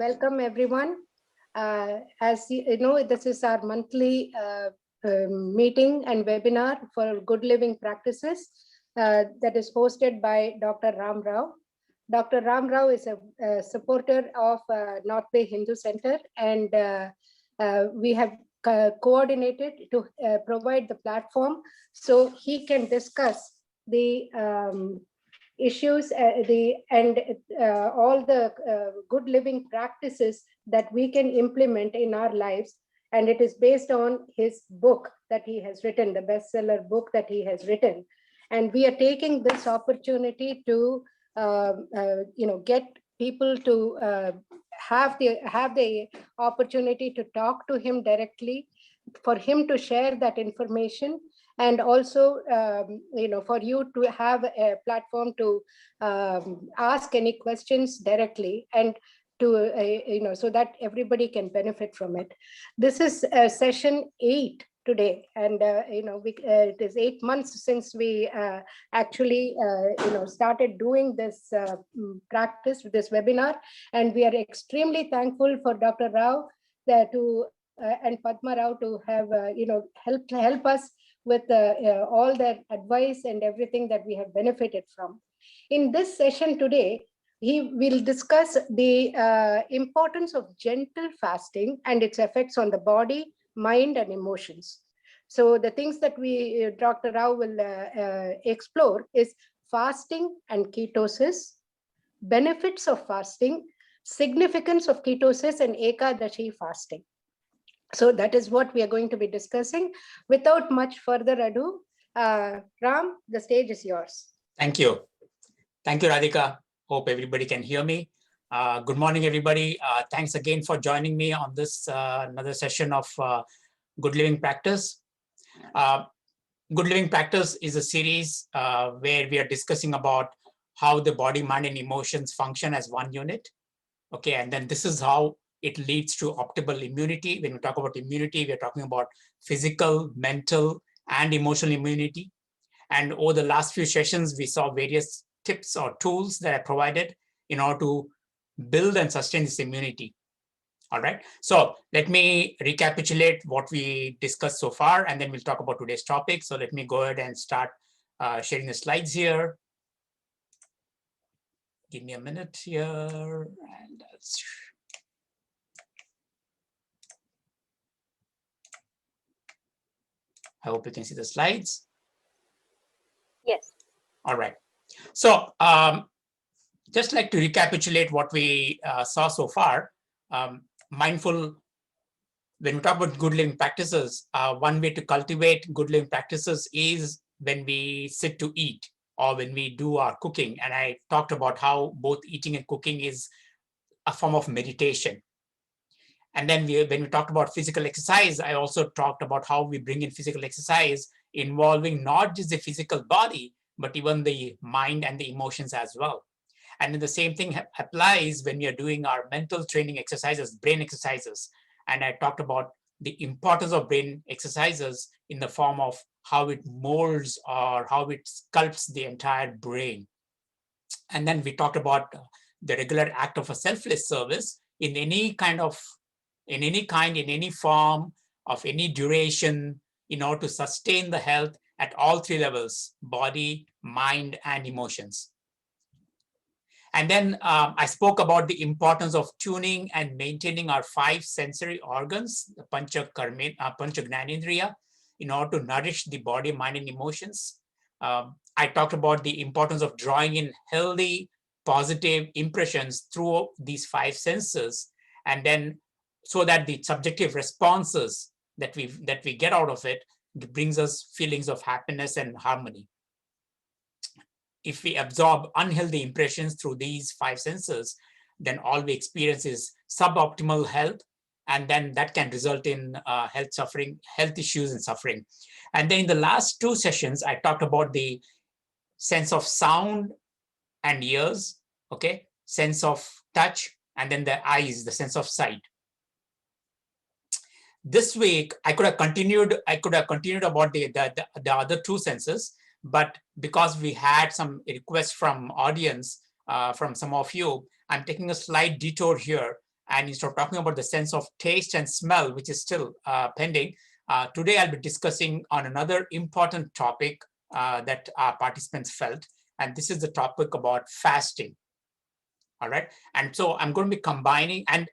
welcome everyone. As you know, this is our monthly meeting and webinar for good living practices that is hosted by Dr. Ram Rao. Dr. Ram Rao is a supporter of North Bay Hindu Center, and we have coordinated to provide the platform so he can discuss the issues all the good living practices that we can implement in our lives. And it is based on his book that he has written, the bestseller book that he has written. And we are taking this opportunity to get people to have the opportunity to talk to him directly, for him to share that information, and also for you to have a platform to ask any questions directly, and to so that everybody can benefit from it. This is session 8 today, and it is 8 months since we actually started doing this practice, this webinar, and we are extremely thankful for Dr. Rao and Padma Rao to have help us with all that advice and everything that we have benefited from. In this session today, he will discuss the importance of gentle fasting and its effects on the body, mind, and emotions. So the things that Dr. Rao will explore is fasting and ketosis, benefits of fasting, significance of ketosis, and Ekadashi fasting. So that is what we are going to be discussing. Without much further ado, Ram, the stage is yours. Thank you. Thank you, Radhika. Hope everybody can hear me. Good morning, everybody. Thanks again for joining me on this another session of Good Living Practice. Good Living Practice is a series where we are discussing about how the body, mind, and emotions function as one unit. Okay, and then this is how it leads to optimal immunity. When we talk about immunity, we are talking about physical, mental, and emotional immunity. And over the last few sessions, we saw various tips or tools that I provided in order to build and sustain this immunity. All right, so let me recapitulate what we discussed so far, and then we'll talk about today's topic. So let me go ahead and start sharing the slides here. Give me a minute here. And I hope you can see the slides. Yes. All right. So just like to recapitulate what we saw so far. Mindful, when we talk about good living practices, one way to cultivate good living practices is when we sit to eat or when we do our cooking. And I talked about how both eating and cooking is a form of meditation. And then when we talked about physical exercise, I also talked about how we bring in physical exercise involving not just the physical body, but even the mind and the emotions as well. And then the same thing applies when we are doing our mental training exercises, brain exercises. And I talked about the importance of brain exercises in the form of how it molds or how it sculpts the entire brain. And then we talked about the regular act of a selfless service in any form of any duration, in order to sustain the health at all three levels: body, mind, and emotions. And then I spoke about the importance of tuning and maintaining our 5 sensory organs, the Pancha Gnanendriya, in order to nourish the body, mind, and emotions. I talked about the importance of drawing in healthy, positive impressions through these 5 senses, and then so that the subjective responses that we get out of it brings us feelings of happiness and harmony. If we absorb unhealthy impressions through these 5 senses, then all we experience is suboptimal health, and then that can result in health issues and suffering. And then in the last 2 sessions, I talked about the sense of sound and ears, okay, sense of touch, and then the eyes, the sense of sight. This week, I could have continued about the other 2 senses, but because we had some requests from audience, from some of you, I'm taking a slight detour here And instead of talking about the sense of taste and smell, which is still pending, today I'll be discussing on another important topic that our participants felt. And this is the topic about fasting. All right. And so I'm going to be combining, and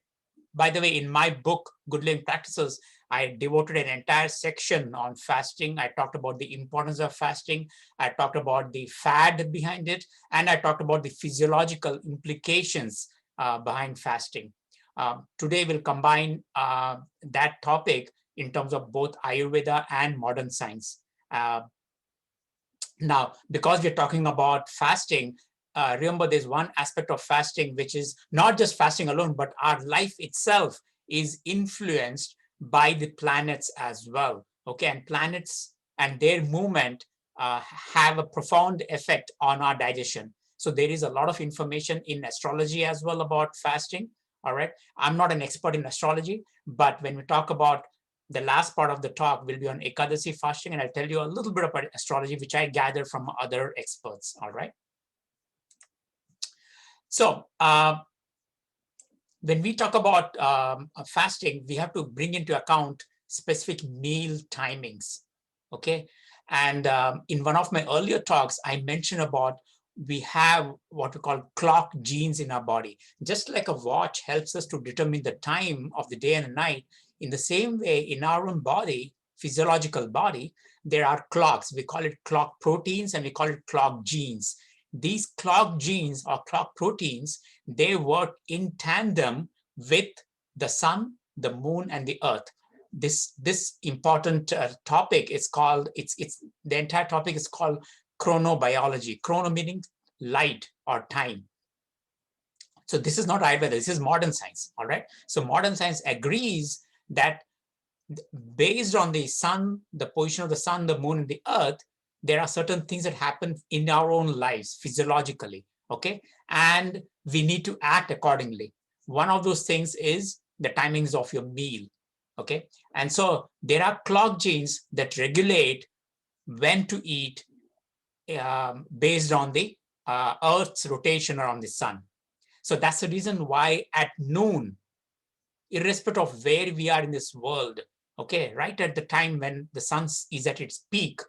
by the way, in my book, Good Living Practices, I devoted an entire section on fasting. I talked about the importance of fasting. I talked about the fad behind it. And I talked about the physiological implications behind fasting. Today, we'll combine that topic in terms of both Ayurveda and modern science. Now, because we're talking about fasting, remember there's one aspect of fasting, which is not just fasting alone, but our life itself is influenced by the planets as well. Okay, and planets and their movement have a profound effect on our digestion. So there is a lot of information in astrology as well about fasting. All right, I'm not an expert in astrology, but when we talk about the last part of the talk will be on Ekadashi fasting, and I'll tell you a little bit about astrology, which I gathered from other experts. All right. So when we talk about fasting, we have to bring into account specific meal timings. Okay. And in one of my earlier talks, I mentioned about we have what we call clock genes in our body. Just like a watch helps us to determine the time of the day and the night, in the same way, in our own body, physiological body, there are clocks. We call it clock proteins and we call it clock genes. These clock genes or clock proteins, they work in tandem with the sun, the moon, and the earth. This important topic is called, the entire topic is called chronobiology. Chrono meaning light or time. So this is not Ayurveda, this is modern science, all right? So modern science agrees that based on the sun, the position of the sun, the moon, and the earth, there are certain things that happen in our own lives physiologically, okay? And we need to act accordingly. One of those things is the timings of your meal, okay? And so there are clock genes that regulate when to eat based on the Earth's rotation around the sun. So that's the reason why at noon, irrespective of where we are in this world, okay, right at the time when the sun is at its peak,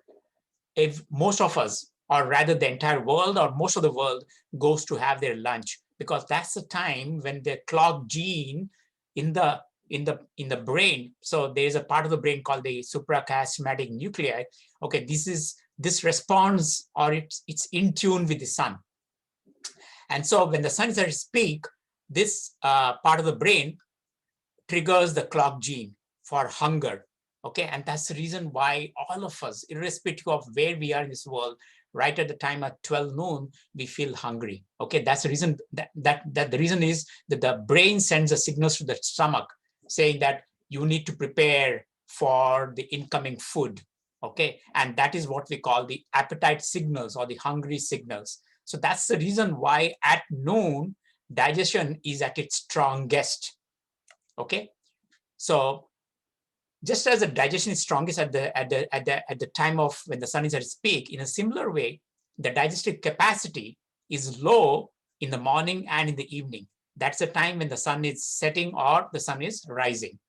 if most of us, or rather the entire world or most of the world, goes to have their lunch, because that's the time when the clock gene in the brain, so there's a part of the brain called the suprachiasmatic nuclei. Okay, this responds, or it's in tune with the sun. And so when the sun is at its peak, this part of the brain triggers the clock gene for hunger. Okay, and that's the reason why all of us, irrespective of where we are in this world, right at the time at 12 noon, we feel hungry. Okay, that's the reason that the reason is that the brain sends a signals to the stomach saying that you need to prepare for the incoming food. Okay, and that is what we call the appetite signals or the hungry signals. So that's the reason why at noon, digestion is at its strongest. Okay, so just as the digestion is strongest at the time of when the sun is at its peak, in a similar way, the digestive capacity is low in the morning and in the evening. That's the time when the sun is setting or the sun is rising.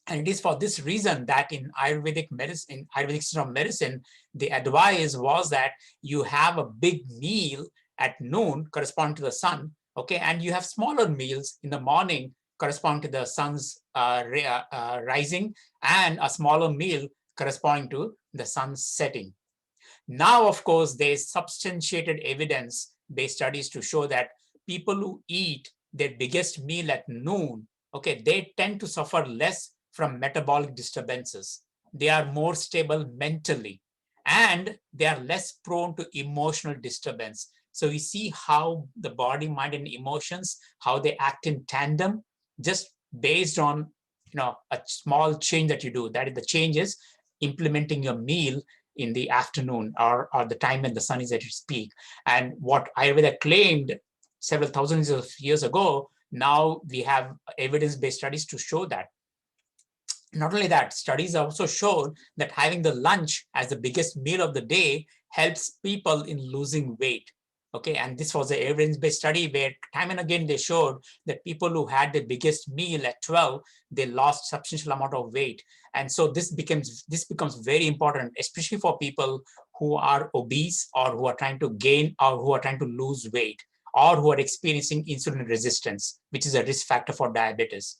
And it is for this reason that in Ayurvedic medicine, in Ayurvedic system of medicine, the advice was that you have a big meal at noon corresponding to the sun, okay, and you have smaller meals in the morning corresponding to the sun's rising, and a smaller meal corresponding to the sun's setting. Now, of course, there's substantiated evidence-based studies to show that people who eat their biggest meal at noon, okay, they tend to suffer less from metabolic disturbances. They are more stable mentally, and they are less prone to emotional disturbance. So we see how the body, mind, and emotions, how they act in tandem, just based on a small change that you do. That is, the change is implementing your meal in the afternoon or the time when the sun is at its peak. And what Ayurveda claimed several thousands of years ago, now we have evidence-based studies to show that. Not only that, studies also showed that having the lunch as the biggest meal of the day helps people in losing weight. Okay, and this was an evidence-based study where time and again they showed that people who had the biggest meal at 12, they lost substantial amount of weight. And so this becomes very important, especially for people who are obese or who are trying to gain or who are trying to lose weight or who are experiencing insulin resistance, which is a risk factor for diabetes.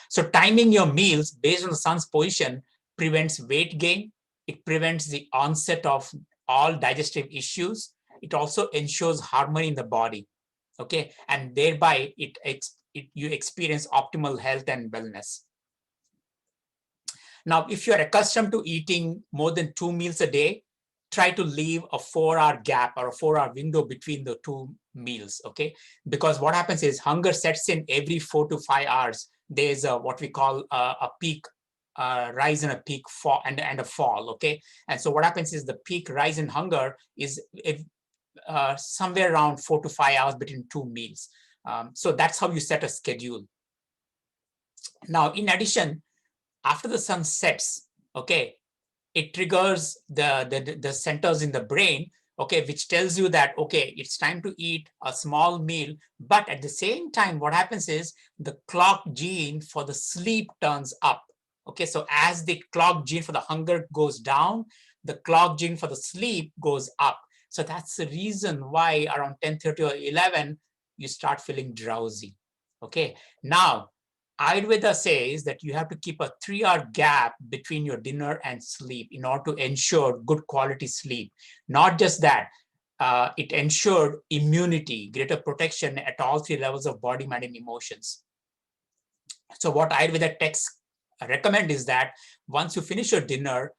So timing your meals based on the sun's position prevents weight gain. It prevents the onset of all digestive issues. It also ensures harmony in the body, okay? And thereby you experience optimal health and wellness. Now, if you're accustomed to eating more than 2 meals a day, try to leave a 4-hour gap or a 4-hour window between the 2 meals, okay? Because what happens is hunger sets in every 4 to 5 hours. There's what we call a peak rise and a peak fall and a fall, okay? And so what happens is the peak rise in hunger is somewhere around 4 to 5 hours between 2 meals. So that's how you set a schedule. Now, in addition, after the sun sets, okay, it triggers the centers in the brain, okay, which tells you that, okay, it's time to eat a small meal. But at the same time, what happens is the clock gene for the sleep turns up. Okay, so as the clock gene for the hunger goes down, the clock gene for the sleep goes up. So that's the reason why around 10:30 or 11, you start feeling drowsy. Okay, now Ayurveda says that you have to keep a 3-hour gap between your dinner and sleep in order to ensure good quality sleep. Not just that, it ensured immunity, greater protection at all 3 levels of body, mind, and emotions. So what Ayurveda texts recommend is that once you finish your dinner,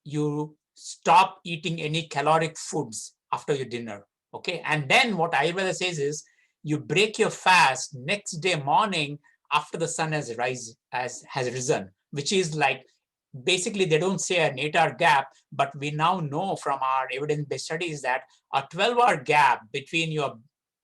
you stop eating any caloric foods after your dinner, okay? And then what Ayurveda says is you break your fast next day morning after the sun has risen, which is like, basically they don't say an 8-hour gap, but we now know from our evidence-based studies that a 12-hour gap between your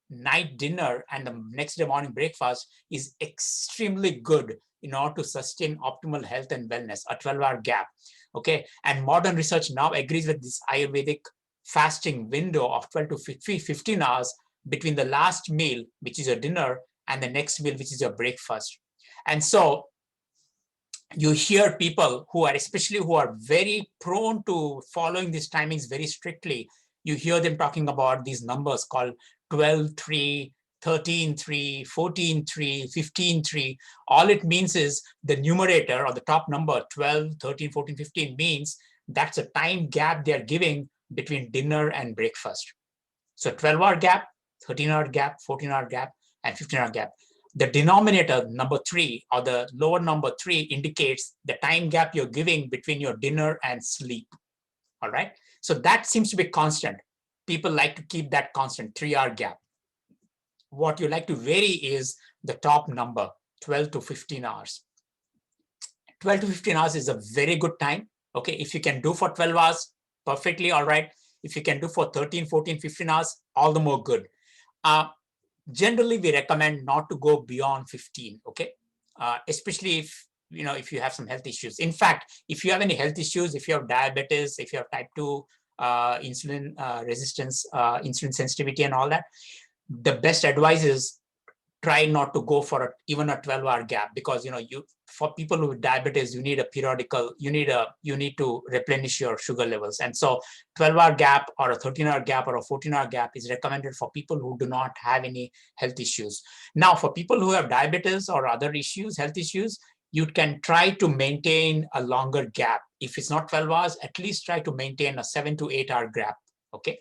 night dinner and the next day morning breakfast is extremely good in order to sustain optimal health and wellness, a 12-hour gap, okay? And modern research now agrees with this Ayurvedic fasting window of 12 to 15 hours between the last meal, which is your dinner, and the next meal, which is your breakfast. And so you hear people who are, especially who are very prone to following these timings very strictly, you hear them talking about these numbers called 12-3, 13-3, 14-3, 15-3. All it means is the numerator or the top number, 12, 13, 14, 15, means that's a time gap they're giving between dinner and breakfast. So 12-hour gap, 13-hour gap, 14-hour gap, and 15-hour gap. The denominator, number 3, or the lower number 3, indicates the time gap you're giving between your dinner and sleep. All right. So that seems to be constant. People like to keep that constant 3-hour gap. What you like to vary is the top number, 12 to 15 hours. 12 to 15 hours is a very good time. Okay. If you can do for 12 hours, perfectly all right. If you can do for 13, 14, 15 hours, all the more good. Generally, we recommend not to go beyond 15, okay? Especially if you have some health issues. In fact, if you have any health issues, if you have diabetes, if you have type 2 insulin resistance, insulin sensitivity and all that, the best advice is try not to go for even a 12-hour gap, because for people with diabetes, you need a periodical, you need to replenish your sugar levels. And so 12-hour gap or a 13-hour gap or a 14-hour gap is recommended for people who do not have any health issues. Now, for people who have diabetes or other issues, health issues, you can try to maintain a longer gap. If it's not 12 hours, at least try to maintain a 7 to 8-hour gap, okay?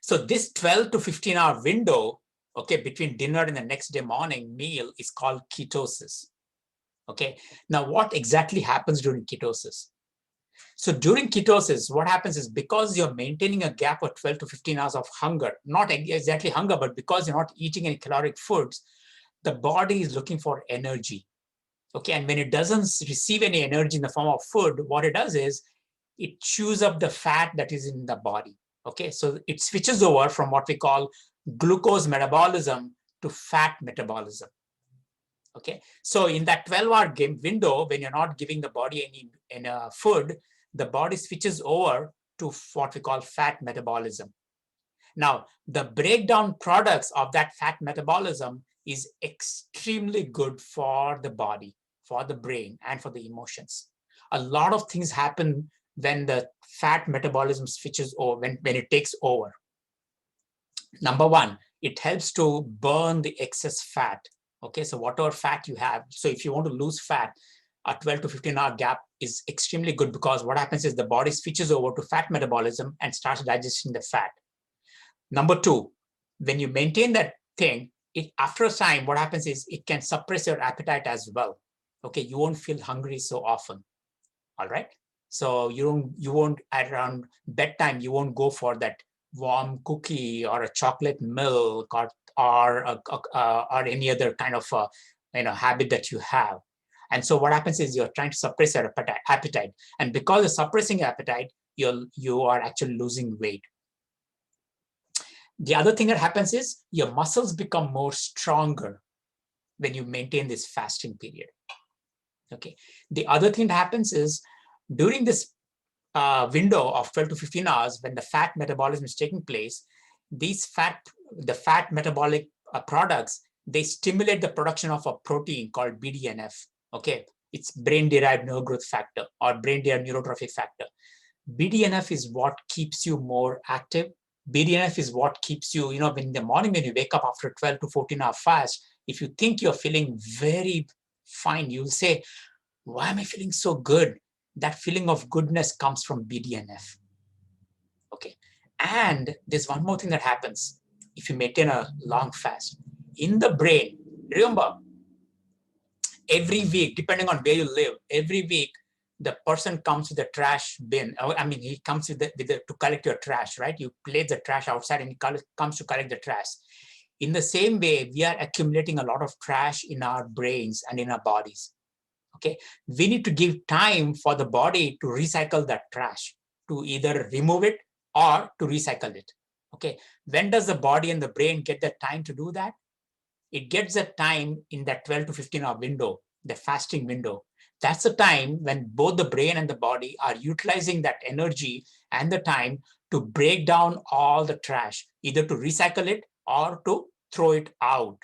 So this 12 to 15-hour window, okay, between dinner and the next day morning meal is called ketosis. Okay, now what exactly happens during ketosis? So during ketosis, what happens is, because you're maintaining a gap of 12 to 15 hours of hunger, not exactly hunger, but because you're not eating any caloric foods, the body is looking for energy. Okay, and when it doesn't receive any energy in the form of food, what it does is it chews up the fat that is in the body. Okay, so it switches over from what we call glucose metabolism to fat metabolism. Okay, so in that 12-hour window, when you're not giving the body any food, the body switches over to what we call fat metabolism. Now, the breakdown products of that fat metabolism is extremely good for the body, for the brain, and for the emotions. A lot of things happen when the fat metabolism switches over, when it takes over. Number one, it helps to burn the excess fat. Okay, so whatever fat you have, so if you want to lose fat, a 12 to 15-hour gap is extremely good, because what happens is the body switches over to fat metabolism and starts digesting the fat. Number two, when you maintain that thing, after a time, what happens is it can suppress your appetite as well. Okay, you won't feel hungry so often. All right. So you won't around bedtime, you won't go for that warm cookie or a chocolate milk or any other kind of habit that you have. And so what happens is you're trying to suppress your appetite. And because of suppressing appetite, you are actually losing weight. The other thing that happens is your muscles become more stronger when you maintain this fasting period. Okay. The other thing that happens is during this window of 12 to 15 hours, when the fat metabolism is taking place, the fat metabolic products, they stimulate the production of a protein called BDNF. Okay. It's brain-derived nerve growth factor or brain-derived neurotrophic factor. BDNF is what keeps you more active. BDNF is what keeps you, when in the morning when you wake up after 12 to 14-hour fast, if you think you're feeling very fine, you'll say, why am I feeling so good? That feeling of goodness comes from BDNF. Okay. And there's one more thing that happens if you maintain a long fast. In the brain, remember, every week, depending on where you live, every week, the person comes with a trash bin. I mean, he comes to collect your trash, right? You place the trash outside and he comes to collect the trash. In the same way, we are accumulating a lot of trash in our brains and in our bodies. Okay, we need to give time for the body to recycle that trash, to either remove it or to recycle it. Okay, when does the body and the brain get the time to do that? It gets the time in that 12 to 15-hour window, the fasting window. That's the time when both the brain and the body are utilizing that energy and the time to break down all the trash, either to recycle it or to throw it out.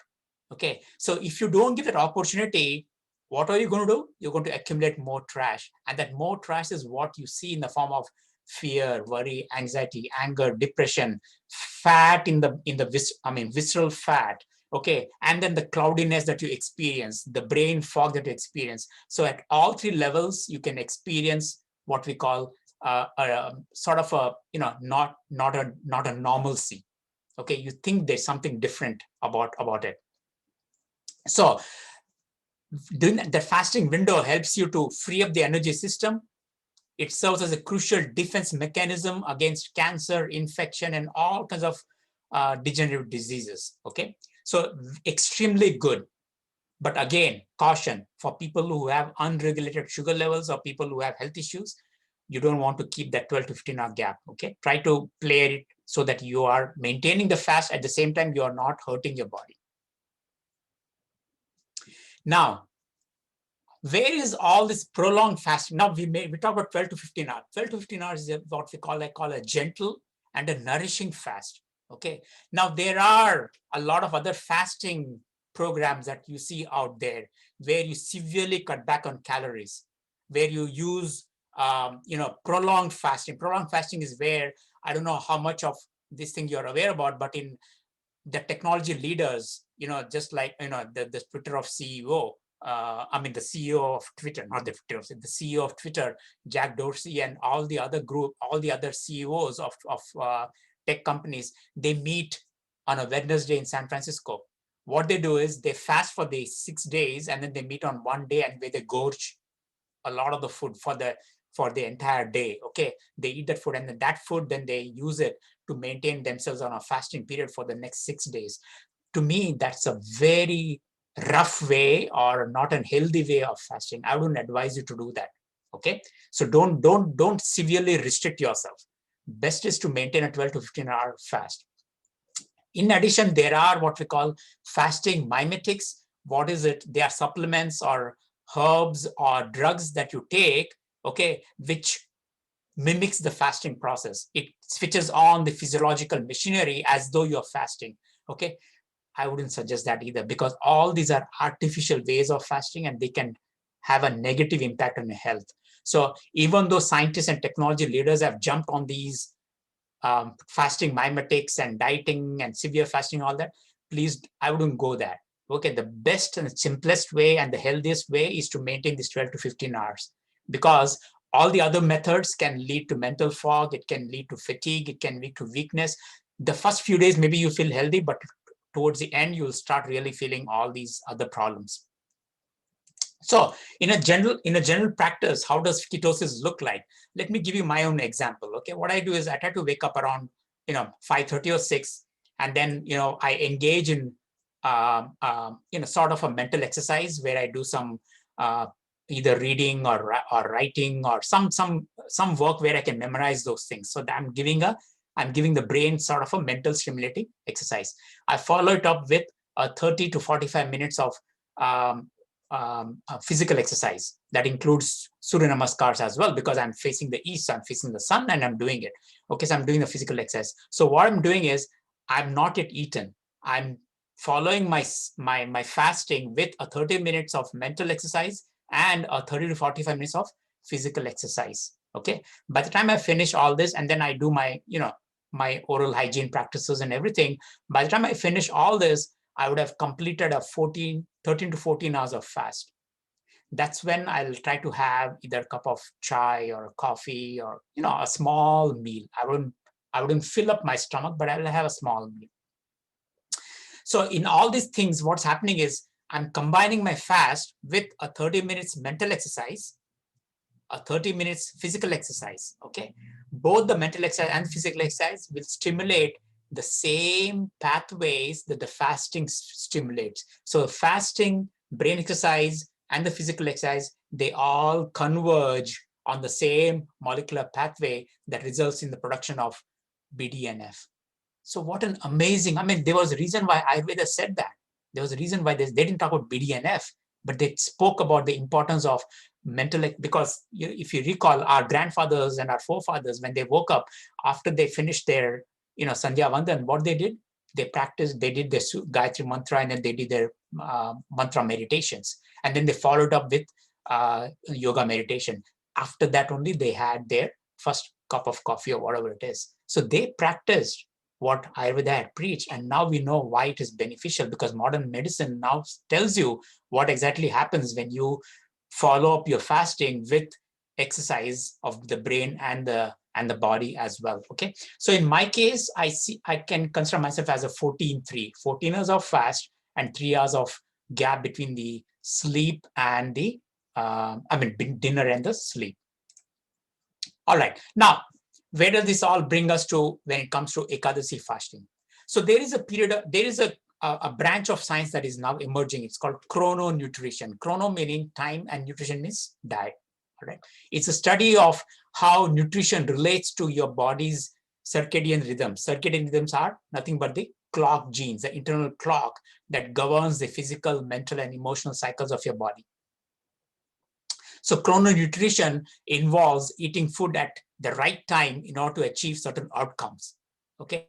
Okay, so if you don't give that opportunity, what are you going to do? You're going to accumulate more trash. And that more trash is what you see in the form of fear, worry, anxiety, anger, depression, fat visceral fat. Okay, and then the cloudiness that you experience, the brain fog that you experience. So at all three levels, you can experience what we call sort of a not a normalcy. Okay, you think there's something different about it. So doing the fasting window helps you to free up the energy system. It serves as a crucial defense mechanism against cancer, infection, and all kinds of degenerative diseases. Okay, so extremely good. But again, caution for people who have unregulated sugar levels or people who have health issues. You don't want to keep that 12 to 15-hour gap. Okay, try to play it so that you are maintaining the fast at the same time you are not hurting your body. Now, where is all this prolonged fasting? Now we talk about 12 to 15 hours. 12 to 15 hours is what we call a gentle and a nourishing fast. Okay. Now there are a lot of other fasting programs that you see out there where you severely cut back on calories, where you use prolonged fasting. Prolonged fasting is where, I don't know how much of this thing you're aware about, but in the technology leaders, just like the Twitter of CEO, the CEO of Twitter, not the Twitter, the CEO of Twitter, Jack Dorsey, and all the other CEOs of tech companies, they meet on a Wednesday in San Francisco. What they do is they fast for the 6 days, and then they meet on one day and where they gorge a lot of the food for the entire day. Okay, they eat that food, and then that food, then they use it to maintain themselves on a fasting period for the next 6 days. To me, that's a very rough way or not a healthy way of fasting. I wouldn't advise you to do that. Okay, so don't severely restrict yourself. Best is to maintain a 12 to 15-hour fast. In addition, there are what we call fasting mimetics. What is it? They are supplements or herbs or drugs that you take, okay, which mimics the fasting process. It switches on the physiological machinery as though you're fasting. Okay, I wouldn't suggest that either, because all these are artificial ways of fasting and they can have a negative impact on your health. So even though scientists and technology leaders have jumped on these fasting mimetics and dieting and severe fasting, all that, please, I wouldn't go there. Okay, the best and simplest way and the healthiest way is to maintain this 12 to 15 hours, because all the other methods can lead to mental fog, it can lead to fatigue, it can lead to weakness. The first few days, maybe you feel healthy, but towards the end, you'll start really feeling all these other problems. So in a general practice, how does ketosis look like? Let me give you my own example. Okay, what I do is I try to wake up around 5:30 or 6, and then I engage in sort of a mental exercise where I do some either reading or writing or some work where I can memorize those things. So that I'm giving the brain sort of a mental stimulating exercise. I follow it up with 30 to 45 minutes of physical exercise that includes Surya Namaskars as well, because I'm facing the east, I'm facing the sun, and I'm doing it. Okay, so I'm doing the physical exercise. So what I'm doing is I'm not yet eaten. I'm following my fasting with a 30 minutes of mental exercise and a 30 to 45 minutes of physical exercise. Okay, by the time I finish all this and then I do my my oral hygiene practices and everything, by the time I finish all this, I would have completed a 13 to 14 hours of fast. That's when I'll try to have either a cup of chai or coffee or a small meal. I wouldn't fill up my stomach, but I'll have a small meal. So in all these things, what's happening is I'm combining my fast with a 30 minutes mental exercise, a 30 minutes physical exercise. Okay, both the mental exercise and physical exercise will stimulate the same pathways that the fasting stimulates. So fasting, brain exercise, and the physical exercise, they all converge on the same molecular pathway that results in the production of BDNF. So what an amazing, there was a reason why Ayurveda said that. There was a reason why they didn't talk about BDNF, but they spoke about the importance of mental, because if you recall, our grandfathers and our forefathers, when they woke up after they finished their Sandhya Vandan, what they did, they did their Gayatri mantra, and then they did their mantra meditations, and then they followed up with yoga meditation. After that only they had their first cup of coffee or whatever it is. So they practiced what Ayurveda had preached, and now we know why it is beneficial, because modern medicine now tells you what exactly happens when you follow up your fasting with exercise of the brain and the body as well. Okay, so in my case, I can consider myself as a 14-3, 14 hours of fast and 3 hours of gap between the sleep and the dinner and the sleep. All right, now where does this all bring us to when it comes to Ekadashi fasting? So there is a branch of science that is now emerging. It's called chrononutrition. Chrono meaning time and nutrition means diet. All right. It's a study of how nutrition relates to your body's circadian rhythms. Circadian rhythms are nothing but the clock genes, the internal clock that governs the physical, mental, and emotional cycles of your body. So chrononutrition involves eating food at the right time in order to achieve certain outcomes. Okay,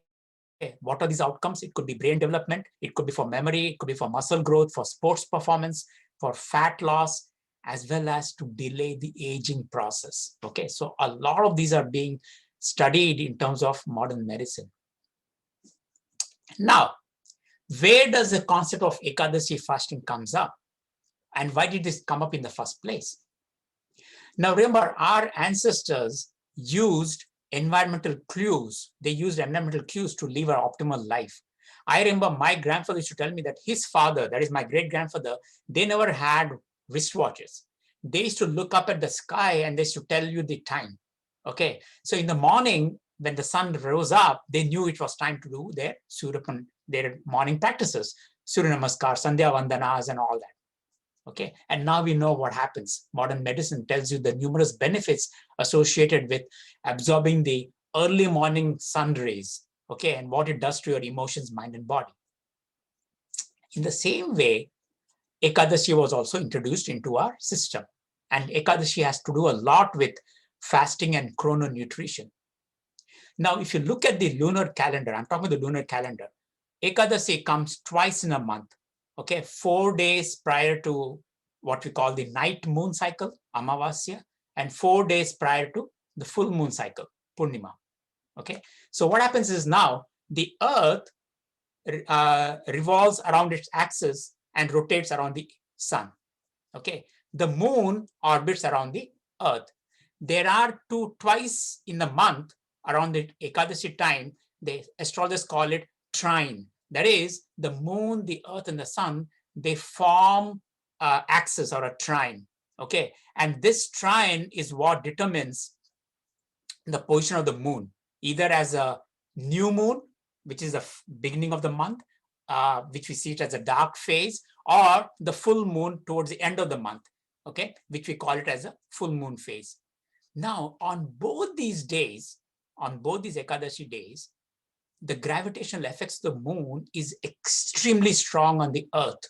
what are these outcomes? It could be brain development, it could be for memory, it could be for muscle growth, for sports performance, for fat loss, as well as to delay the aging process. Okay, so a lot of these are being studied in terms of modern medicine. Now, where does the concept of Ekadashi fasting comes up? And why did this come up in the first place? Now, remember, our ancestors used environmental cues. They used environmental cues to live an optimal life. I remember my grandfather used to tell me that his father, that is my great-grandfather, they never had wristwatches. They used to look up at the sky and they used to tell you the time. Okay, so in the morning, when the sun rose up, they knew it was time to do their morning practices, Surya Namaskar, Sandhya Vandanas, and all that. Okay, and now we know what happens. Modern medicine tells you the numerous benefits associated with absorbing the early morning sun rays, okay, and what it does to your emotions, mind, and body. In the same way, Ekadashi was also introduced into our system. And Ekadashi has to do a lot with fasting and chrononutrition. Now, if you look at the lunar calendar, I'm talking about the lunar calendar, Ekadashi comes twice in a month, okay, 4 days prior to what we call the night moon cycle, Amavasya, and 4 days prior to the full moon cycle, Purnima, okay? So what happens is now the earth revolves around its axis and rotates around the sun, okay? The moon orbits around the earth. There are twice in the month around the Ekadashi time, the astrologers call it trine. That is, the moon, the earth, and the sun, they form axis or a trine, okay? And this trine is what determines the position of the moon, either as a new moon, which is the beginning of the month, which we see it as a dark phase, or the full moon towards the end of the month, okay, which we call it as a full moon phase. Now, on both these days, on both these Ekadashi days, the gravitational effects of the moon is extremely strong on the earth.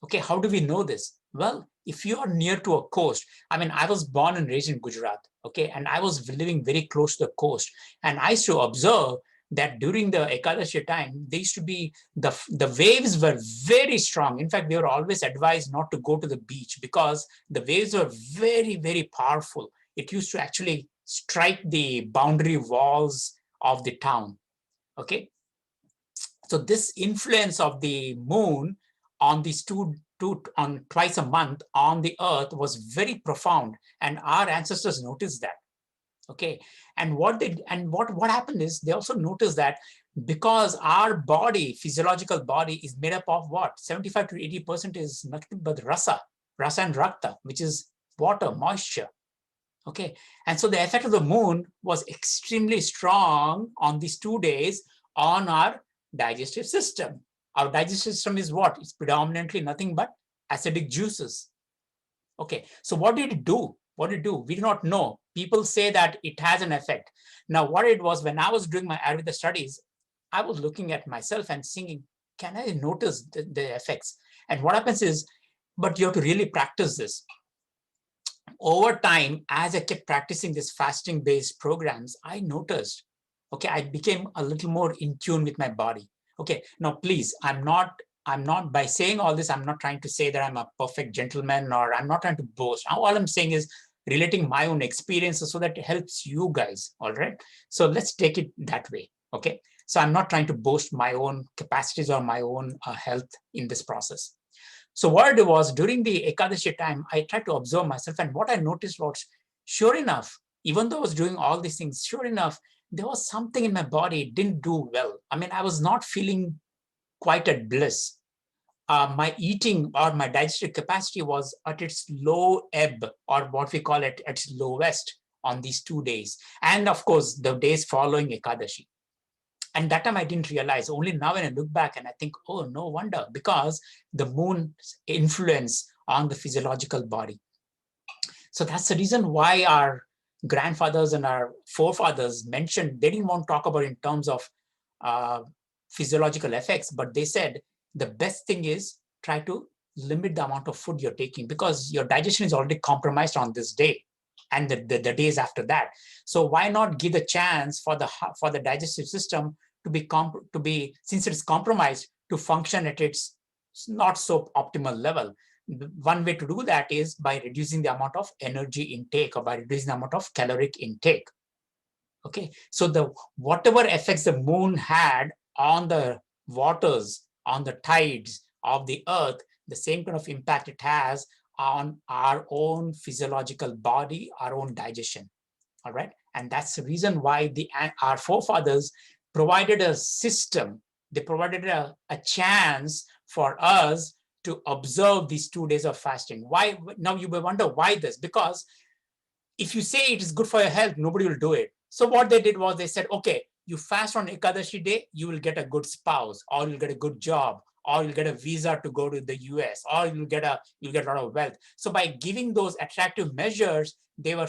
Okay, how do we know this? Well, if you are near to a coast, I mean, I was born and raised in Gujarat, okay, and I was living very close to the coast, and I used to observe that during the Ekadashi time, there used to be the waves were very strong. In fact, we were always advised not to go to the beach because the waves were very, very powerful. It used to actually strike the boundary walls of the town, okay? So this influence of the moon on these on twice a month on the earth was very profound, and our ancestors noticed that, okay? And what happened is they also noticed that because our body, physiological body, is made up of what? 75 to 80% is nothing but rasa and rakta, which is water, moisture, okay? And so the effect of the moon was extremely strong on these 2 days on our digestive system. Our digestive system is what? It's predominantly nothing but acidic juices. Okay, so what did it do? What did it do? We do not know. People say that it has an effect. Now, what it was, when I was doing my Ayurveda studies, I was looking at myself and thinking, can I notice the effects? And what happens is, but you have to really practice this. Over time, as I kept practicing these fasting-based programs, I noticed, okay, I became a little more in tune with my body. Okay, now please, I'm not, by saying all this, I'm not trying to say that I'm a perfect gentleman, or I'm not trying to boast. All I'm saying is relating my own experiences so that it helps you guys, all right? So let's take it that way, okay? So I'm not trying to boast my own capacities or my own health in this process. So what I did was, during the Ekadashi time, I tried to observe myself, and what I noticed was, sure enough, even though I was doing all these things, sure enough, there was something in my body didn't do well. I mean, I was not feeling quite at bliss. My eating or my digestive capacity was at its low ebb, or what we call it at its lowest on these 2 days. And of course, the days following Ekadashi. And that time I didn't realize. Only now when I look back and I think, oh, no wonder, because the moon's influence on the physiological body. So that's the reason why our grandfathers and our forefathers mentioned, they didn't want to talk about in terms of physiological effects, but they said the best thing is try to limit the amount of food you're taking, because your digestion is already compromised on this day and the days after that. So why not give the chance for the digestive system to be since it's compromised, to function at its not so optimal level. One way to do that is by reducing the amount of energy intake, or by reducing the amount of caloric intake. Okay, so whatever effects the moon had on the waters, on the tides of the earth, the same kind of impact it has on our own physiological body, our own digestion. All right, and that's the reason why our forefathers provided a system. They provided a chance for us to observe these 2 days of fasting. Why? Now you may wonder why this, because if you say it is good for your health, nobody will do it. So what they did was they said, okay, you fast on Ekadashi day, you will get a good spouse, or you'll get a good job, or you'll get a visa to go to the US, or you'll get a lot of wealth. So by giving those attractive measures, they were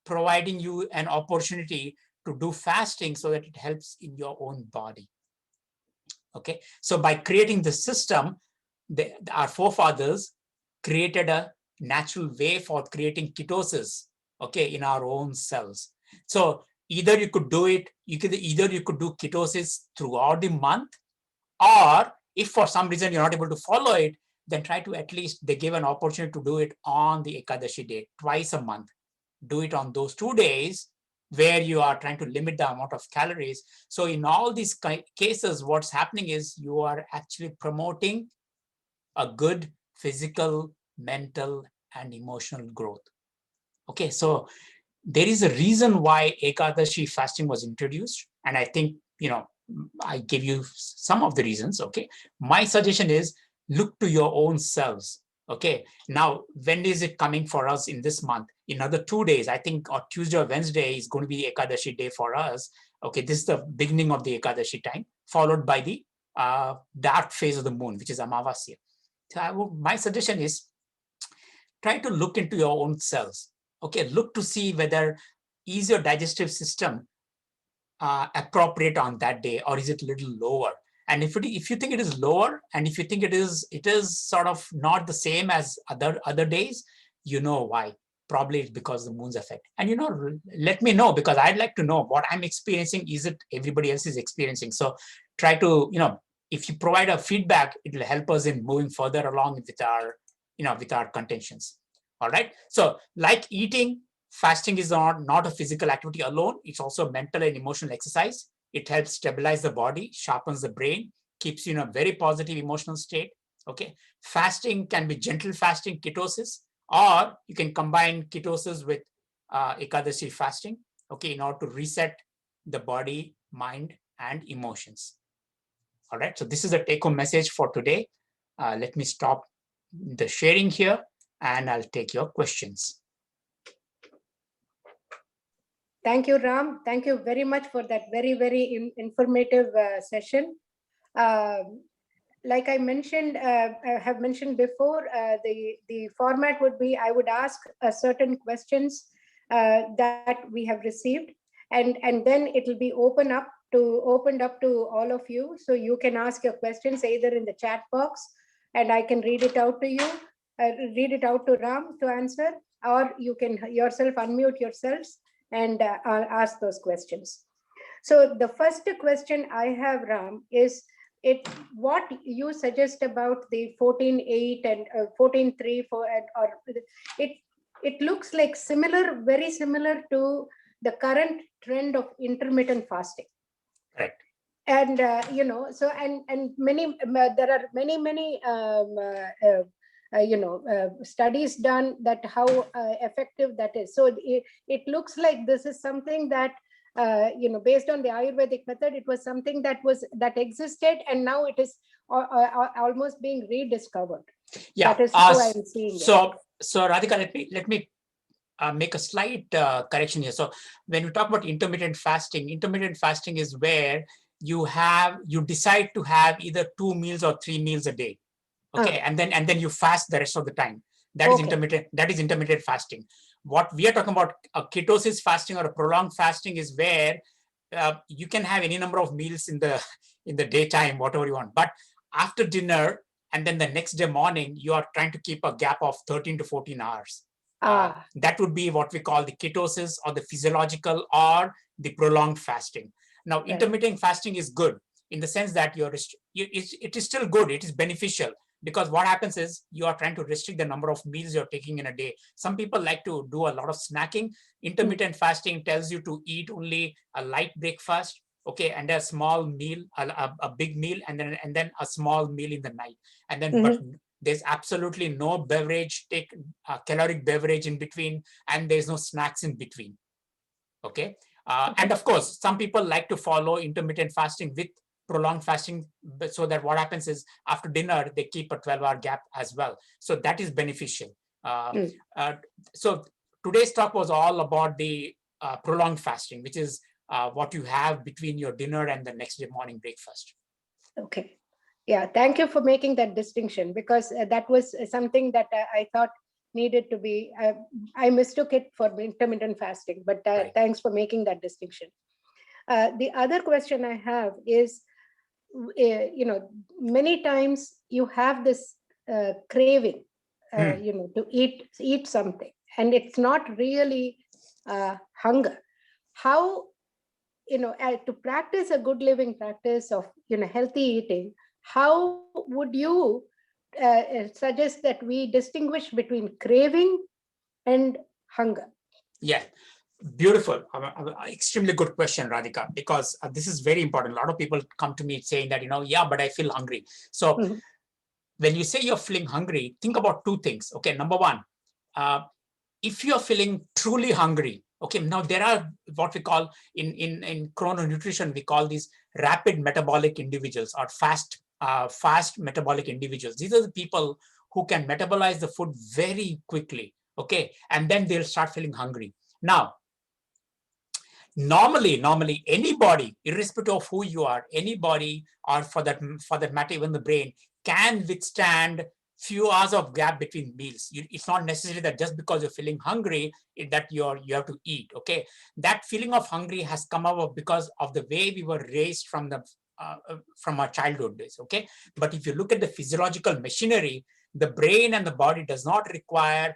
providing you an opportunity to do fasting so that it helps in your own body. Okay, so by creating the system, our forefathers created a natural way for creating ketosis, okay, in our own cells. So either you could do it, either you could do ketosis throughout the month, or if for some reason you're not able to follow it, then try to at least, they give an opportunity to do it on the Ekadashi day, twice a month. Do it on those 2 days where you are trying to limit the amount of calories. So in all these cases, what's happening is you are actually promoting a good physical, mental, and emotional growth. Okay, so there is a reason why Ekadashi fasting was introduced. And I think, I give you some of the reasons, okay? My suggestion is look to your own selves, okay? Now, when is it coming for us in this month? In another 2 days, I think, or Tuesday or Wednesday is going to be Ekadashi day for us. Okay, this is the beginning of the Ekadashi time, followed by the dark phase of the moon, which is Amavasya. So my suggestion is try to look into your own cells. Okay, look to see whether is your digestive system appropriate on that day, or is it a little lower? And if you think it is lower, and if you think it is sort of not the same as other days, you know why. Probably it's because the moon's effect. And let me know, because I'd like to know what I'm experiencing. Is it everybody else is experiencing? So try to, if you provide a feedback, it will help us in moving further along with our contentions. All right. So like eating, fasting is not a physical activity alone. It's also a mental and emotional exercise. It helps stabilize the body, sharpens the brain, keeps you in a very positive emotional state. Okay. Fasting can be gentle fasting, ketosis, or you can combine ketosis with Ekadashi fasting, okay, in order to reset the body, mind, and emotions. All right. So this is the take-home message for today. Let me stop the sharing here, and I'll take your questions. Thank you, Ram. Thank you very much for that very, very informative session. Like I have mentioned before, the format would be, I would ask certain questions that we have received, and then it will be opened up to all of you. So you can ask your questions either in the chat box, and I can read it out to you, read it out to Ram to answer, or you can yourself unmute yourselves and ask those questions. So the first question I have, Ram, is what you suggest about the 14:8 and 14:3 or it looks like very similar to the current trend of intermittent fasting. Correct. And so and many there are many studies done that how effective that is. So it looks like this is something that based on the Ayurvedic method, it was something that existed, and now it is almost being rediscovered. Yeah, that is how I'm seeing it. So Radhika, let me make a slight correction here. So when we talk about intermittent fasting is where you decide to have either 2 meals or 3 meals a day. Okay, and then you fast the rest of the time. That is intermittent fasting. What we are talking about, a ketosis fasting or a prolonged fasting, is where you can have any number of meals in the daytime, whatever you want. But after dinner and then the next day morning, you are trying to keep a gap of 13 to 14 hours. That would be what we call the ketosis, or the physiological, or the prolonged fasting. Now, intermittent fasting is good in the sense that it is still good. It is beneficial, because what happens is you are trying to restrict the number of meals you're taking in a day. Some people like to do a lot of snacking. Intermittent fasting tells you to eat only a light breakfast, okay, and a small meal, a big meal, and then a small meal in the night, and then but there's absolutely no beverage, take caloric beverage in between, and there's no snacks in between. Okay. And of course, some people like to follow intermittent fasting with prolonged fasting, so that what happens is after dinner, they keep a 12-hour gap as well. So that is beneficial. So today's talk was all about the prolonged fasting, which is what you have between your dinner and the next day morning breakfast. Okay. Yeah, thank you for making that distinction, because that was something that I thought needed to be, I mistook it for intermittent fasting, but thanks for making that distinction. The other question I have is, many times you have this craving, to eat something, and it's not really hunger. How, to practice a good living practice of, healthy eating, how would you suggest that we distinguish between craving and hunger? Yeah, beautiful. Extremely good question, Radhika, because this is very important. A lot of people come to me saying that, yeah, but I feel hungry. So Mhm. when you say you're feeling hungry, think about two things. Okay, number one, if you're feeling truly hungry, okay, now there are what we call in chrononutrition, we call these rapid metabolic individuals or fast metabolic individuals. These are the people who can metabolize the food very quickly, okay, and then they'll start feeling hungry. Now, normally anybody, irrespective of who you are, anybody, or for that matter even the brain, can withstand few hours of gap between meals. It's not necessary that just because you're feeling hungry that you have to eat. Okay, that feeling of hungry has come about because of the way we were raised from our childhood days. Okay, but if you look at the physiological machinery, the brain and the body does not require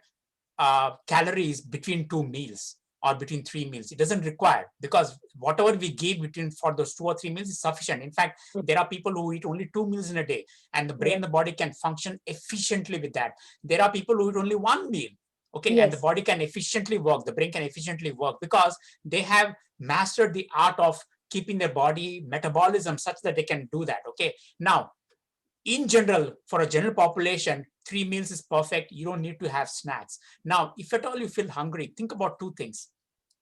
calories between two meals or between three meals. It doesn't require, because whatever we give between for those 2 or 3 meals is sufficient. In fact, there are people who eat only 2 meals in a day, and the brain Yeah. and the body can function efficiently with that. There are people who eat only 1 meal, okay, and the Yes. body can efficiently work, the brain can efficiently work, because they have mastered the art of keeping their body metabolism such that they can do that. Okay, now in general, for a general population, 3 meals is perfect. You don't need to have snacks. Now, if at all you feel hungry, think about two things.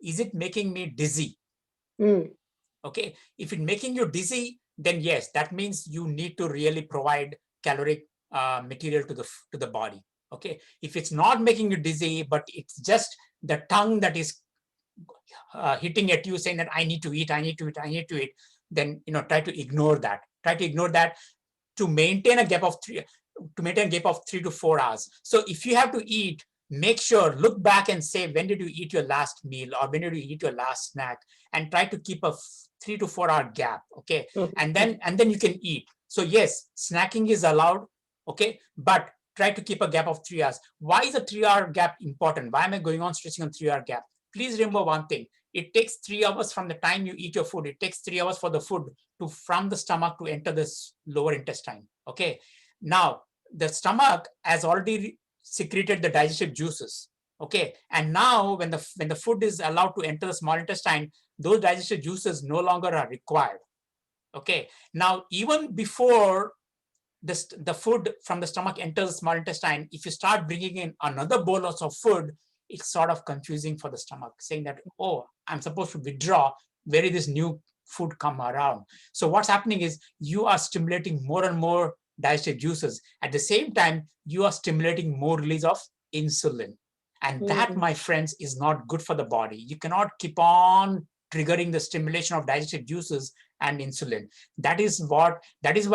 Is it making me dizzy? Mm. Okay, if it's making you dizzy, then yes, that means you need to really provide caloric material to the body. Okay, if it's not making you dizzy, but it's just the tongue that is hitting at you saying that I need to eat, I need to eat, I need to eat, then try to ignore that. Try to ignore that to maintain a gap of 3 to 4 hours. So if you have to eat, make sure, look back and say, when did you eat your last meal, or when did you eat your last snack, and try to keep a 3 to 4 hour gap. Okay, Mhm. and then you can eat. So yes, snacking is allowed, okay, but try to keep a gap of 3 hours. Why is a 3 hour gap important? Why am I going on stretching on 3 hour gap? Please remember one thing. It takes 3 hours from the time you eat your food. It takes 3 hours for the food from the stomach to enter this lower intestine. Okay, now the stomach has already secreted the digestive juices. Okay, and now when the food is allowed to enter the small intestine, those digestive juices no longer are required. Okay, now even before the food from the stomach enters the small intestine, if you start bringing in another bolus of food, it's sort of confusing for the stomach, saying that, oh, I'm supposed to withdraw. Where did this new food come around? So what's happening is you are stimulating more and more digestive juices. At the same time, you are stimulating more release of insulin. And that, Mm. my friends, is not good for the body. You cannot keep on triggering the stimulation of digestive juices and insulin. That is why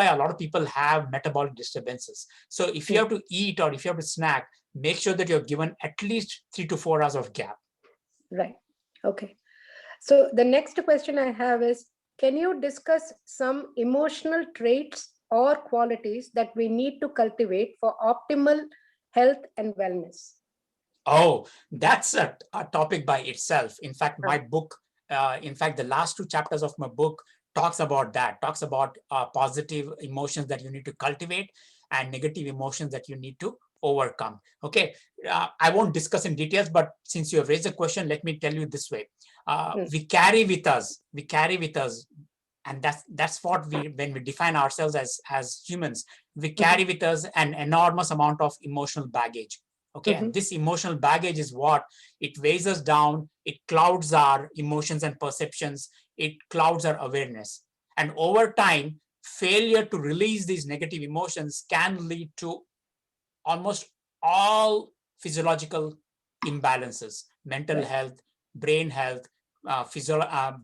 a lot of people have metabolic disturbances. So if you have to eat or if you have to snack, make sure that you're given at least 3 to 4 hours of gap. Right. Okay. So the next question I have is, can you discuss some emotional traits or qualities that we need to cultivate for optimal health and wellness? Oh, that's a topic by itself. In fact, my book, the last 2 chapters of my book talks about that, talks about positive emotions that you need to cultivate and negative emotions that you need to overcome. Okay, I won't discuss in details, but since you have raised a question, let me tell you this way. We carry with us, and that's what when we define ourselves as humans, we carry with us an enormous amount of emotional baggage. Okay, and this emotional baggage is what it weighs us down. It clouds our emotions and perceptions. It clouds our awareness, and over time, failure to release these negative emotions can lead to almost all physiological imbalances: mental health, brain health,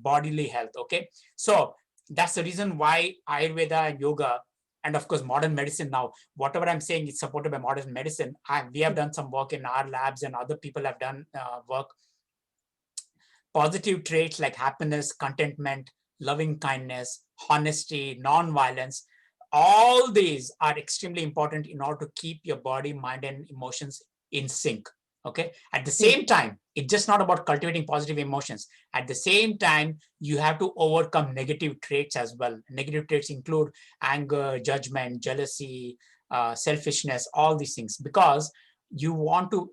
bodily health. Okay, so that's the reason why Ayurveda and yoga, and of course modern medicine, now whatever I'm saying is supported by modern medicine. We have done some work in our labs, and other people have done work. Positive traits like happiness, contentment, loving kindness, honesty, non-violence, all these are extremely important in order to keep your body, mind, and emotions in sync. Okay. At the same time, it's just not about cultivating positive emotions. At the same time, you have to overcome negative traits as well. Negative traits include anger, judgment, jealousy, selfishness, all these things, because you want to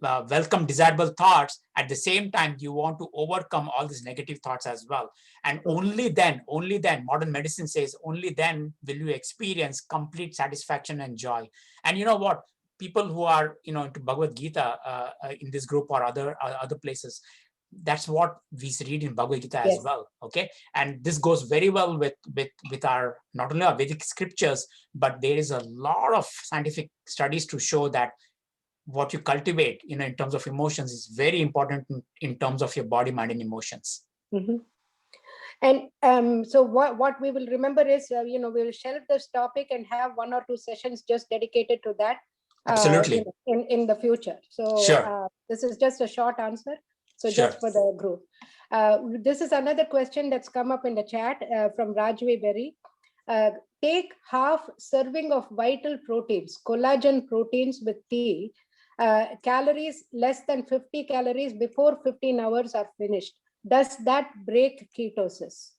welcome desirable thoughts. At the same time, you want to overcome all these negative thoughts as well. And only then, modern medicine says, only then will you experience complete satisfaction and joy. And you know what? People who are, into Bhagavad Gita in this group or other places, that's what we read in Bhagavad Gita as well. Okay. And this goes very well with our, not only our Vedic scriptures, but there is a lot of scientific studies to show that what you cultivate, in terms of emotions is very important in terms of your body, mind, and emotions. And so what we will remember is, we will shelve this topic and have 1 or 2 sessions just dedicated to that. Absolutely. In the future. So sure. This is just a short answer. So Sure. just for the group. This is another question that's come up in the chat from Rajvi Berry. Take half serving of vital proteins, collagen proteins with tea, calories less than 50 calories before 15 hours are finished. Does that break ketosis?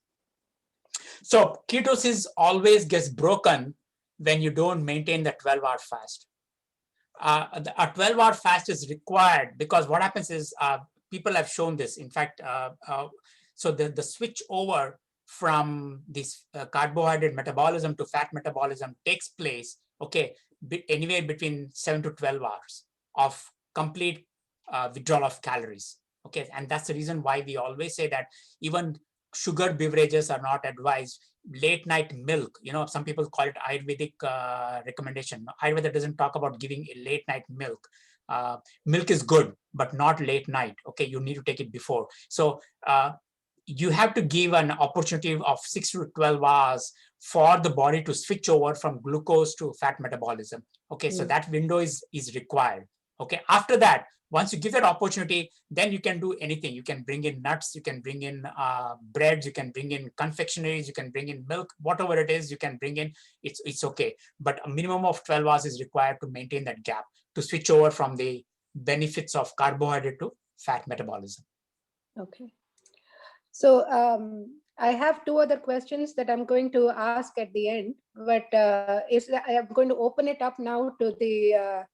So ketosis always gets broken when you don't maintain the 12-hour fast. A 12-hour fast is required because what happens is people have shown this. In fact, so the switch over from this carbohydrate metabolism to fat metabolism takes place, okay, anywhere between 7 to 12 hours of complete withdrawal of calories. Okay, and that's the reason why we always say that even sugar beverages are not advised. Late night milk, some people call it Ayurvedic recommendation. Ayurveda doesn't talk about giving a late night milk. Milk is good, but not late night. Okay, you need to take it before. So you have to give an opportunity of 6 to 12 hours for the body to switch over from glucose to fat metabolism. Okay, so that window is required. Okay, after that, once you give that opportunity, then you can do anything. You can bring in nuts, you can bring in breads, you can bring in confectionaries, you can bring in milk, whatever it is, you can bring in, it's okay. But a minimum of 12 hours is required to maintain that gap, to switch over from the benefits of carbohydrate to fat metabolism. Okay. So I have 2 other questions that I'm going to ask at the end, but I'm going to open it up now to the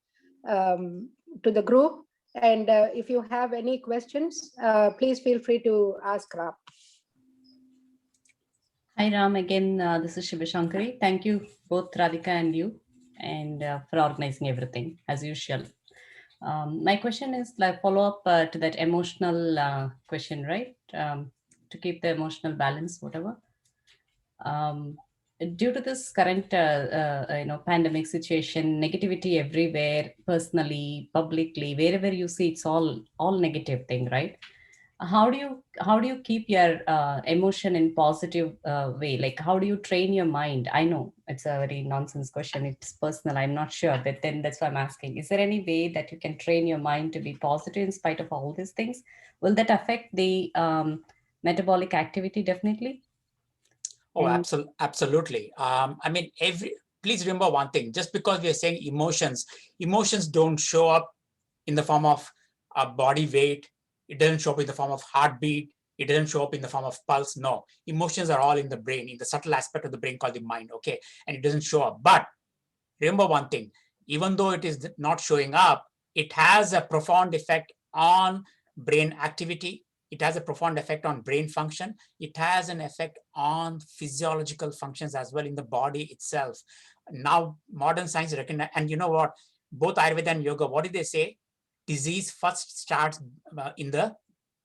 group. And if you have any questions, please feel free to ask Ram. Hi Ram, again, this is Shivashankari. Thank you both Radhika and you, and for organizing everything as usual. My question is like follow-up to that emotional question, right? To keep the emotional balance, whatever. Due to this current pandemic situation, negativity everywhere, personally, publicly, wherever you see, it's all negative thing, right? How do you keep your emotion in positive way? Like how do you train your mind? I know it's a very nonsense question, it's personal, I'm not sure, but then that's why I'm asking, is there any way that you can train your mind to be positive in spite of all these things? Will that affect the metabolic activity? Definitely. Oh, absolutely. I mean, please remember one thing, just because we are saying emotions don't show up in the form of body weight. It doesn't show up in the form of heartbeat. It doesn't show up in the form of pulse. No, emotions are all in the brain, in the subtle aspect of the brain called the mind. Okay, and it doesn't show up. But remember one thing, even though it is not showing up, it has a profound effect on brain activity. It has a profound effect on brain function. It has an effect on physiological functions as well in the body itself. Now, modern science recognize, and you know what? Both Ayurveda and yoga, what do they say? Disease first starts in the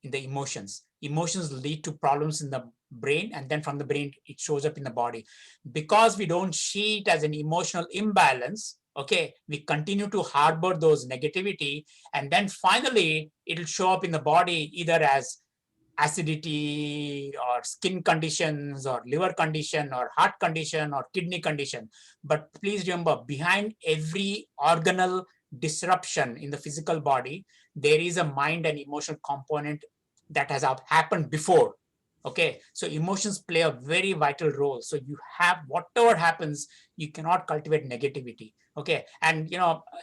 emotions. Emotions lead to problems in the brain, and then from the brain it shows up in the body. Because we don't see it as an emotional imbalance, okay, we continue to harbor those negativity, and then finally it'll show up in the body either as acidity or skin conditions or liver condition or heart condition or kidney condition. But please remember, behind every organal disruption in the physical body, there is a mind and emotional component that has happened before. Okay, so emotions play a very vital role. So you have, whatever happens, you cannot cultivate negativity. Okay, and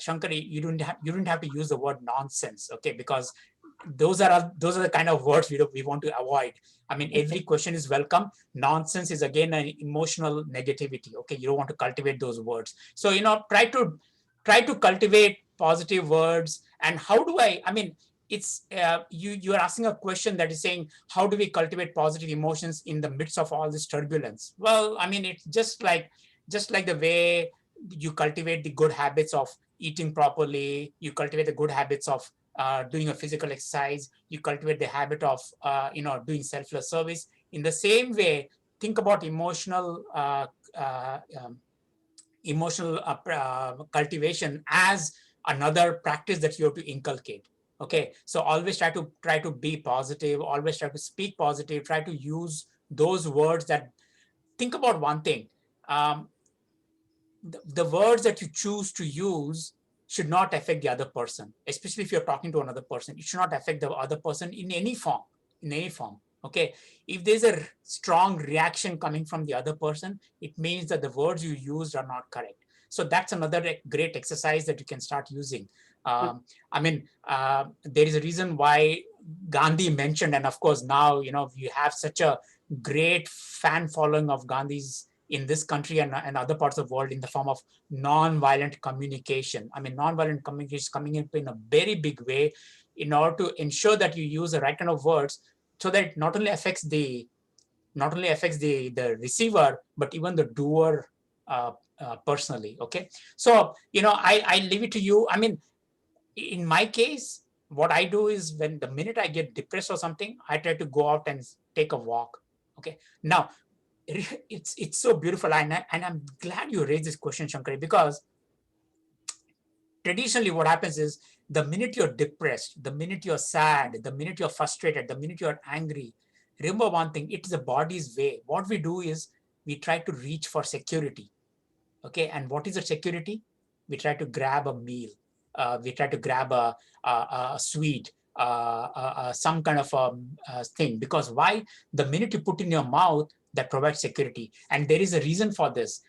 Shankari, you didn't have to use the word nonsense. Okay, because those are the kind of words we want to avoid. I mean, every question is welcome. Nonsense is again an emotional negativity. Okay, you don't want to cultivate those words. So try to cultivate positive words. And how do I mean, it's you are asking a question that is saying, how do we cultivate positive emotions in the midst of all this turbulence? Well, I mean, it's just like the way you cultivate the good habits of eating properly, you cultivate the good habits of doing a physical exercise, you cultivate the habit of doing selfless service. In the same way, think about uh, um, emotional cultivation as another practice that you have to inculcate. Okay, so always try to be positive, always try to speak positive, try to use those words that, think about one thing. um, the words that you choose to use should not affect the other person, especially if you're talking to another person. It should not affect the other person in any form, okay? If there's a strong reaction coming from the other person, it means that the words you used are not correct. So that's another great exercise that you can start using. I mean, there is a reason why Gandhi mentioned, and of course now you have such a great fan following of Gandhi's in this country and other parts of the world, in the form of non-violent communication. I mean, non-violent communication is coming in a very big way in order to ensure that you use the right kind of words, so that it not only affects the receiver, but even the doer personally. Okay, so I leave it to you. I mean, in my case, what I do is, when the minute I get depressed or something, I try to go out and take a walk. Okay, now it's so beautiful, and I'm glad you raised this question, Shankari, because traditionally what happens is, the minute you're depressed, the minute you're sad, the minute you're frustrated, the minute you're angry, remember one thing: it is the body's way. What we do is, we try to reach for security. Okay, and what is the security? We try to grab a meal, we try to grab a sweet, some kind of thing. Because why? The minute you put in your mouth, that provides security. And there is a reason for this.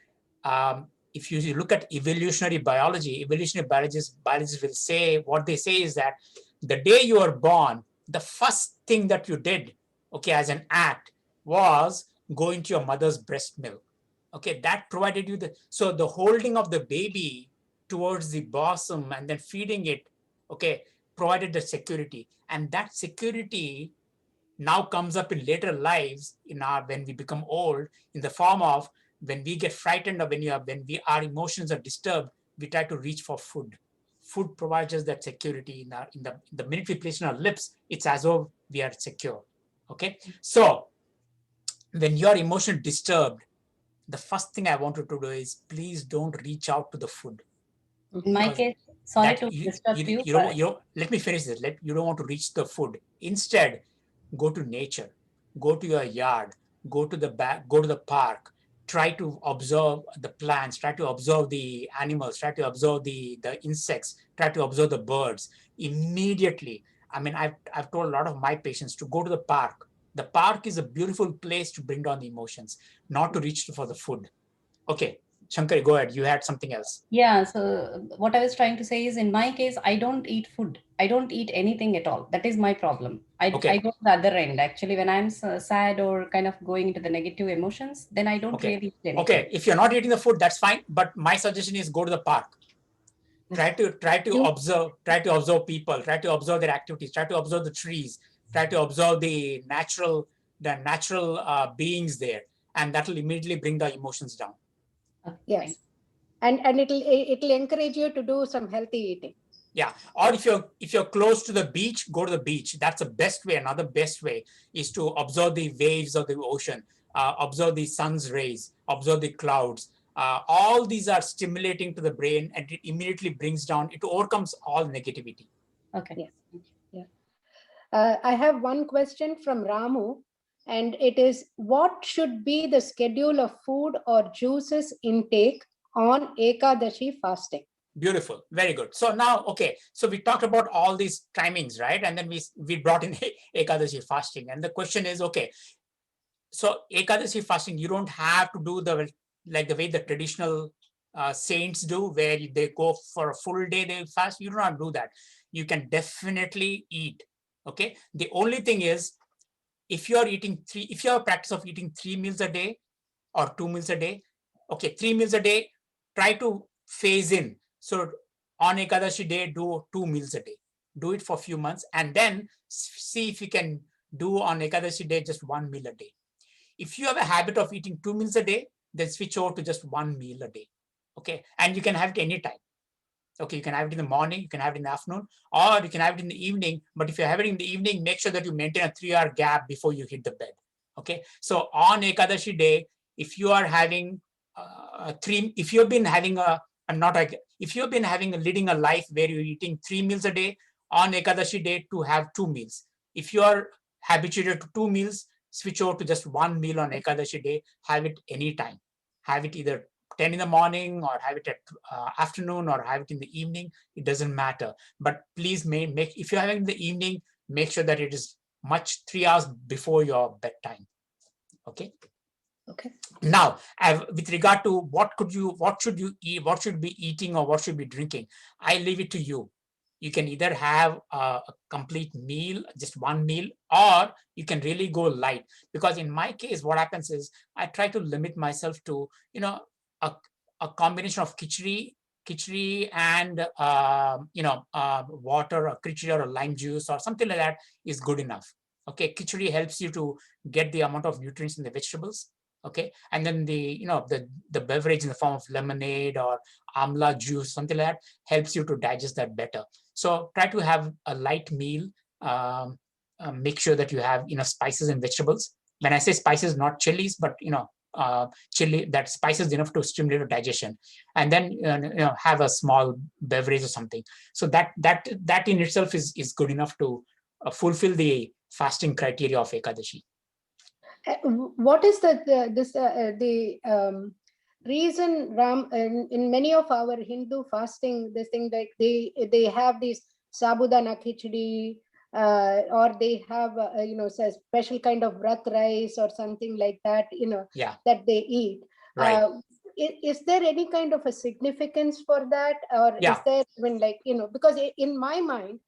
If you look at evolutionary biologists will say, what they say is that the day you were born, the first thing that you did, okay, as an act, was going to your mother's breast milk. Okay, that provided you so the holding of the baby towards the bosom and then feeding it, okay, provided the security. And that security now comes up in later lives, when we become old, in the form of, when we get frightened, or our emotions are disturbed, we try to reach for food. Food provides us that security. In the minute we place it on our lips, it's as though we are secure. Okay, so when your emotion disturbed, the first thing I wanted to do is, please don't reach out to the food. In my Because case, sorry that to disturb you, let me finish this. You don't want to reach the food. Instead, go to nature, go to your yard, go to the park, try to observe the plants, try to observe the animals, try to observe the insects, try to observe the birds. Immediately, I mean, I've told a lot of my patients to go to the park. The park is a beautiful place to bring down the emotions, not to reach for the food. Okay, Shankari, go ahead. You had something else. yeah. So what I was trying to say is, in my case, I don't eat food. I don't eat anything at all. That is my problem. I Okay. go to the other end. Actually, when I'm sad or kind of going into the negative emotions, then I don't Okay. really eat anything. Okay. If you're not eating the food, that's fine. But my suggestion is, go to the park. Try to observe people, try to observe their activities, try to observe the trees, try to observe the natural beings there, and that will immediately bring the emotions down. Yes. And it'll encourage you to do some healthy eating. Yeah. Or if you're close to the beach, go to the beach. That's the best way. Another best way is to observe the waves of the ocean, observe the sun's rays, observe the clouds. All these are stimulating to the brain, and it immediately brings down, it overcomes all negativity. Okay. Yes. Yeah. I have one question from Ramu, and it is, what should be the schedule of food or juices intake on Ekadashi fasting? Beautiful. Very good. So now, okay, so we talked about all these timings, right? And then we brought in Ekadashi fasting. And the question is, okay, So Ekadashi fasting, you don't have to do the way the traditional saints do, where they go for a full day, they fast. You do not do that. You can definitely eat. Okay. The only thing is, if you are if you have a practice of eating 3 meals a day or 2 meals a day, okay, 3 meals a day, try to phase in. So on Ekadashi day, do 2 meals a day. Do it for a few months, and then see if you can do on Ekadashi day just 1 meal a day. If you have a habit of eating 2 meals a day, then switch over to just 1 meal a day. Okay. And you can have it anytime. Okay. You can have it in the morning, you can have it in the afternoon, or you can have it in the evening. But if you have it in the evening, make sure that you maintain a 3-hour gap before you hit the bed. Okay. So on Ekadashi day, if you are having if you've been having if you've been leading a life where you're eating 3 meals a day, on Ekadashi day to have 2 meals. If you are habituated to 2 meals, switch over to just 1 meal on Ekadashi day. Have it anytime. Have it either 10 in the morning, or have it at afternoon, or have it in the evening. It doesn't matter. But please make, if you're having in the evening, make sure that it is much 3 hours before your bedtime. Okay. Okay. Now, with regard to what should you eat, what should be eating, or what should be drinking, I leave it to you. You can either have a complete meal, just 1 meal, or you can really go light. Because in my case, what happens is I try to limit myself to, a combination of khichdi and water, or khichdi or lime juice or something like that is good enough. Okay, khichdi helps you to get the amount of nutrients in the vegetables. Okay, and then the beverage in the form of lemonade or amla juice, something like that, helps you to digest that better. So try to have a light meal. Make sure that you have enough spices and vegetables. When I say spices, not chilies, but chili, that spices enough to stimulate your digestion, and then have a small beverage or something. So that in itself is good enough to fulfill the fasting criteria of Ekadashi. What is the reason, Ram, in many of our Hindu fasting, this thing, like they have these sabudana khichdi, or they have a special kind of vrat rice or something like that, Yeah. that they eat. Right. Is there any kind of a significance for that, or Yeah. is there even because in my mind,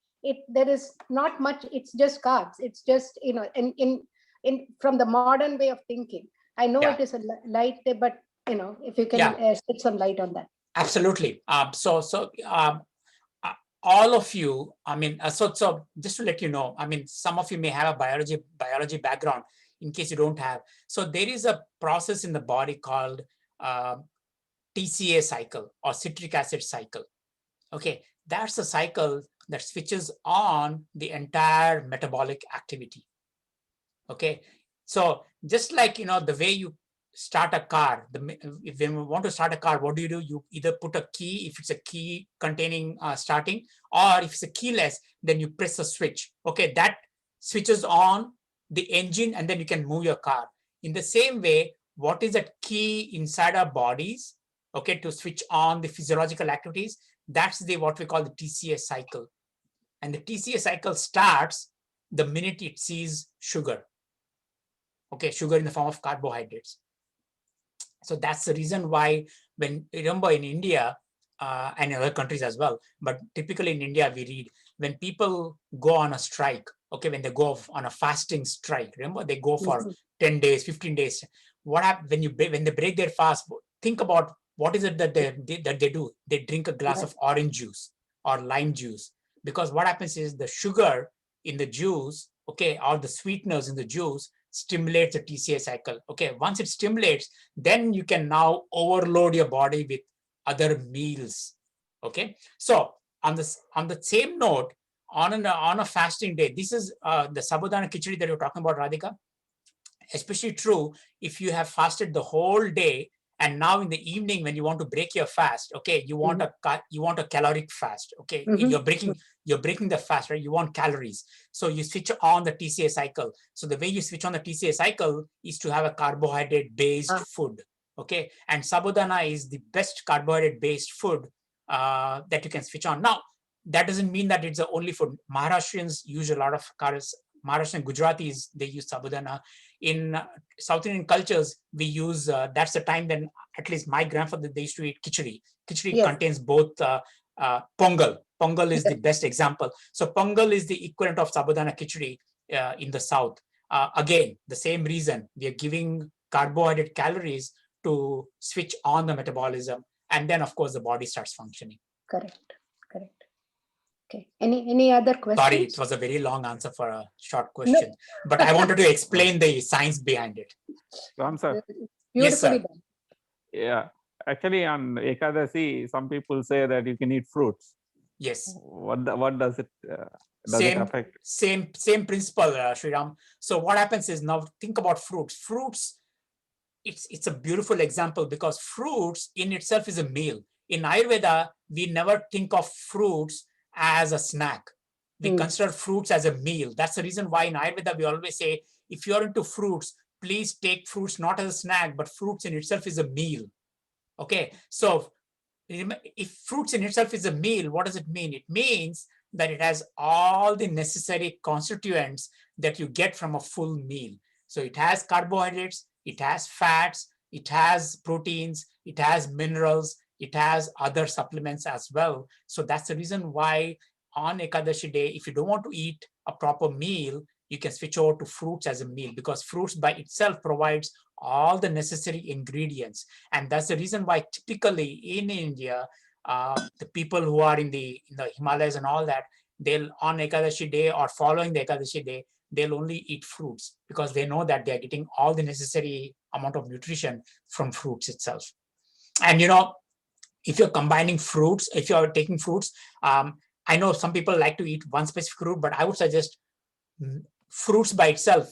there is not much. It's just carbs. It's just in from the modern way of thinking. I know it is a light, but if you can shed some light on that. Absolutely. All of you, I mean, so just to let you know, I mean, some of you may have a biology background. In case you don't have, so there is a process in the body called TCA cycle, or citric acid cycle. Okay, that's a cycle that switches on the entire metabolic activity. Okay, so just like the way you start a car, if you want to start a car, what do? You either put a key, if it's a key containing starting, or if it's a keyless, then you press a switch. Okay, that switches on the engine, and then you can move your car. In the same way, what is that key inside our bodies, okay, to switch on the physiological activities? That's what we call the TCA cycle. And the TCA cycle starts the minute it sees sugar. Okay, sugar in the form of carbohydrates. So that's the reason why, when remember in India and in other countries as well, but typically in India, we read when people go on a strike, okay, when they go on a fasting strike, remember they go for 10 days, 15 days. What happens when they break their fast? Think about what is it that they do. They drink a glass of orange juice or lime juice, because what happens is the sugar in the juice, okay, or the sweeteners in the juice stimulates the TCA cycle. Okay, once it stimulates, then you can now overload your body with other meals. Okay, so on the same note, on a fasting day, this is the sabudana khichdi that you're talking about, Radhika. Especially true if you have fasted the whole day, and now in the evening when you want to break your fast, okay, you want a caloric fast. Okay, you're breaking the fast, right? You want calories, so you switch on the TCA cycle. So the way you switch on the TCA cycle is to have a carbohydrate based food. Okay, and sabudana is the best carbohydrate based food that you can switch on. Now that doesn't mean that it's the only food. Maharashtrians use a lot of Maharashtrian Gujaratis, they use sabudana. In South Indian cultures, we use, that's the time then, at least my grandfather, they used to eat khichdi. Khichdi Yes. contains both pongal. Pongal is the best example. So pongal is the equivalent of sabudana khichdi in the South. Again, the same reason, we are giving carbohydrate calories to switch on the metabolism. And then, of course, the body starts functioning. Correct. Okay. Any other questions? Sorry, it was a very long answer for a short question, but I wanted to explain the science behind it. Ram sir. Yes, Beautifully sir. done. Yeah. Actually, on Ekadashi, some people say that you can eat fruits. Yes. What does it Same affect? Same principle, Sriram. So what happens is, now think about fruits. Fruits, it's a beautiful example because fruits in itself is a meal. In Ayurveda, we never think of fruits as a snack. We consider fruits as a meal. That's the reason why in Ayurveda, we always say, if you're into fruits, please take fruits not as a snack, but fruits in itself is a meal. Okay, so if fruits in itself is a meal, what does it mean? It means that it has all the necessary constituents that you get from a full meal. So it has carbohydrates, it has fats, it has proteins, it has minerals, it has other supplements as well. So that's the reason why on Ekadashi day, if you don't want to eat a proper meal, you can switch over to fruits as a meal, because fruits by itself provides all the necessary ingredients. And that's the reason why typically in India, the people who are in the Himalayas and all that, they'll on Ekadashi day or following the Ekadashi day, they'll only eat fruits because they know that they're getting all the necessary amount of nutrition from fruits itself. And if you're combining fruits, if you're taking fruits, I know some people like to eat one specific fruit, but I would suggest fruits by itself.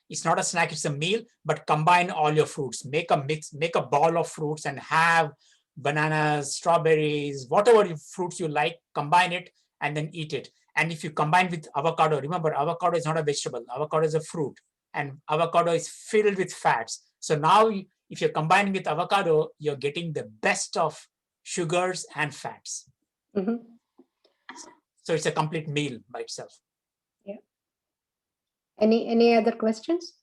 It's not a snack, it's a meal, but combine all your fruits, make a mix, make a ball of fruits and have bananas, strawberries, whatever fruits you like, combine it and then eat it. And if you combine with avocado, remember, avocado is not a vegetable, avocado is a fruit, and avocado is filled with fats. So now if you're combining with avocado, you're getting the best of sugars and fats. So it's a complete meal by itself. Yeah. Any other questions?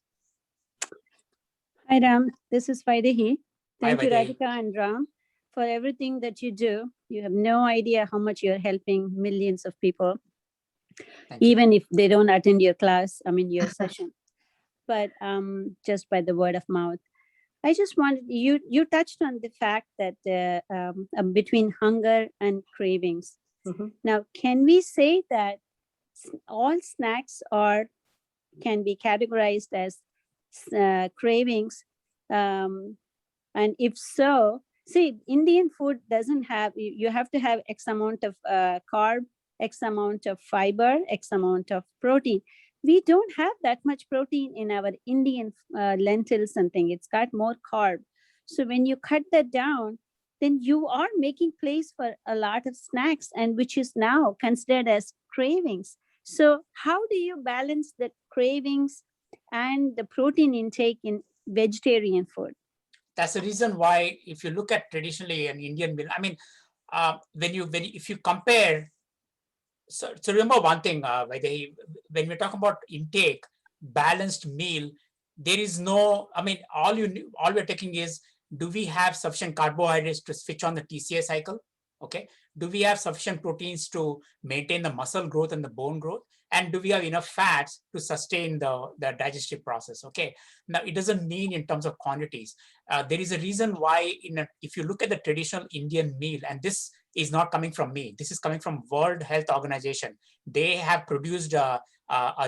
Hi Ram, this is Vaidehi. Thank Hi, you Vaidehi. Radhika and Ram for everything that you do. You have no idea how much you're helping millions of people, even if they don't attend your class, your session, but just by the word of mouth. I just wanted, you touched on the fact that between hunger and cravings. Now, can we say that all snacks can be categorized as cravings? And if so, see, Indian food doesn't have, you have to have X amount of carb, X amount of fiber, X amount of protein. We don't have that much protein in our Indian lentils and thing. It's got more carb. So when you cut that down, then you are making place for a lot of snacks, and which is now considered as cravings. So how do you balance the cravings and the protein intake in vegetarian food? That's the reason why, if you look at traditionally an Indian meal, if you compare, so remember one thing, when we talk about intake, balanced meal, there is no, all we're taking is, do we have sufficient carbohydrates to switch on the TCA cycle? Okay. Do we have sufficient proteins to maintain the muscle growth and the bone growth? And do we have enough fats to sustain the digestive process? Okay. Now, it doesn't mean in terms of quantities. There is a reason why, if you look at the traditional Indian meal, and this is not coming from me, this is coming from World Health Organization. They have produced a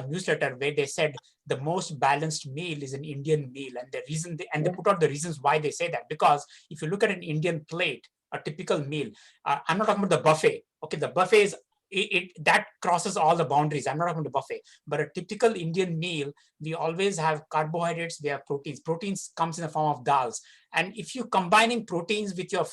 newsletter where they said the most balanced meal is an Indian meal. And the reason they put out the reasons why they say that, because if you look at an Indian plate, a typical meal, I'm not talking about the buffet. Okay, the buffet is, that crosses all the boundaries. I'm not talking about the buffet, but a typical Indian meal, we always have carbohydrates, we have proteins. Proteins comes in the form of dals. And if you're combining proteins with your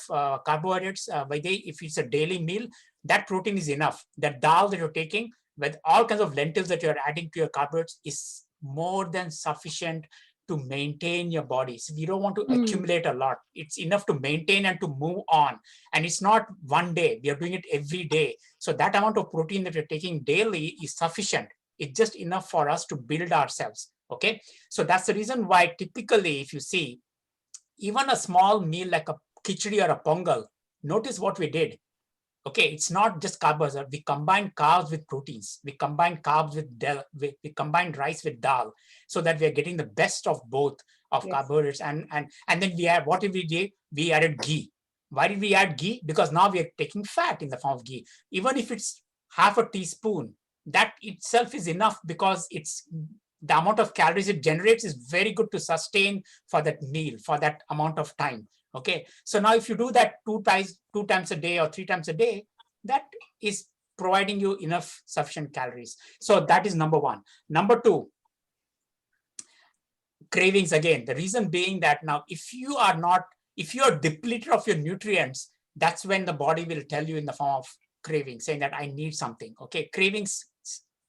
carbohydrates, if it's a daily meal, that protein is enough. That dal that you're taking with all kinds of lentils that you're adding to your carbohydrates is more than sufficient to maintain your body. So we don't want to accumulate a lot. It's enough to maintain and to move on. And it's not one day, we are doing it every day. So that amount of protein that you're taking daily is sufficient. It's just enough for us to build ourselves. Okay, so that's the reason why typically, if you see, even a small meal like a khichdi or a pongal, notice what we did. Okay, it's not just carbs. We combine carbs with proteins. We combine carbs with we combine rice with dal, so that we are getting the best of both of carbohydrates. And then we add, what did we do? We added ghee. Why did we add ghee? Because now we are taking fat in the form of ghee. Even if it's half a teaspoon, that itself is enough, because it's the amount of calories it generates is very good to sustain for that meal, for that amount of time. Okay, so now if you do that two times a day or 3 times a day, that is providing you enough sufficient calories. So that is number one. Number two, cravings again. The reason being that now if you are depleted of your nutrients, that's when the body will tell you in the form of craving, saying that I need something. Okay, cravings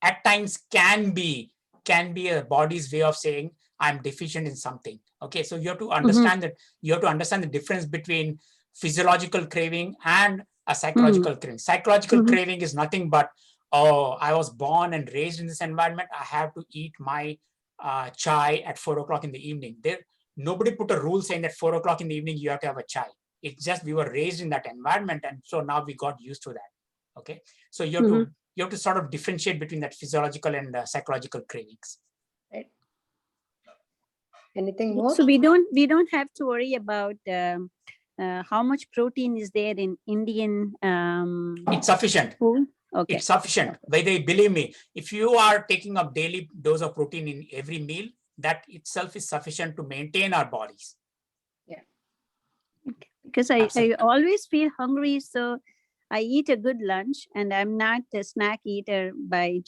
at times can be a body's way of saying I'm deficient in something. Okay, so you have to understand that you have to understand the difference between physiological craving and a psychological craving. Psychological craving is nothing but, oh, I was born and raised in this environment, I have to eat my chai at 4 o'clock in the evening. Nobody put a rule saying that 4 o'clock in the evening you have to have a chai. It's just we were raised in that environment, and so now we got used to that. Okay, so you have to sort of differentiate between that physiological and psychological cravings. Right. Anything more? So we don't have to worry about how much protein is there in Indian it's sufficient food. Okay, it's sufficient. Believe me, if you are taking a daily dose of protein in every meal, that itself is sufficient to maintain our bodies. Because I always feel hungry, so I eat a good lunch, and I'm not a snack eater by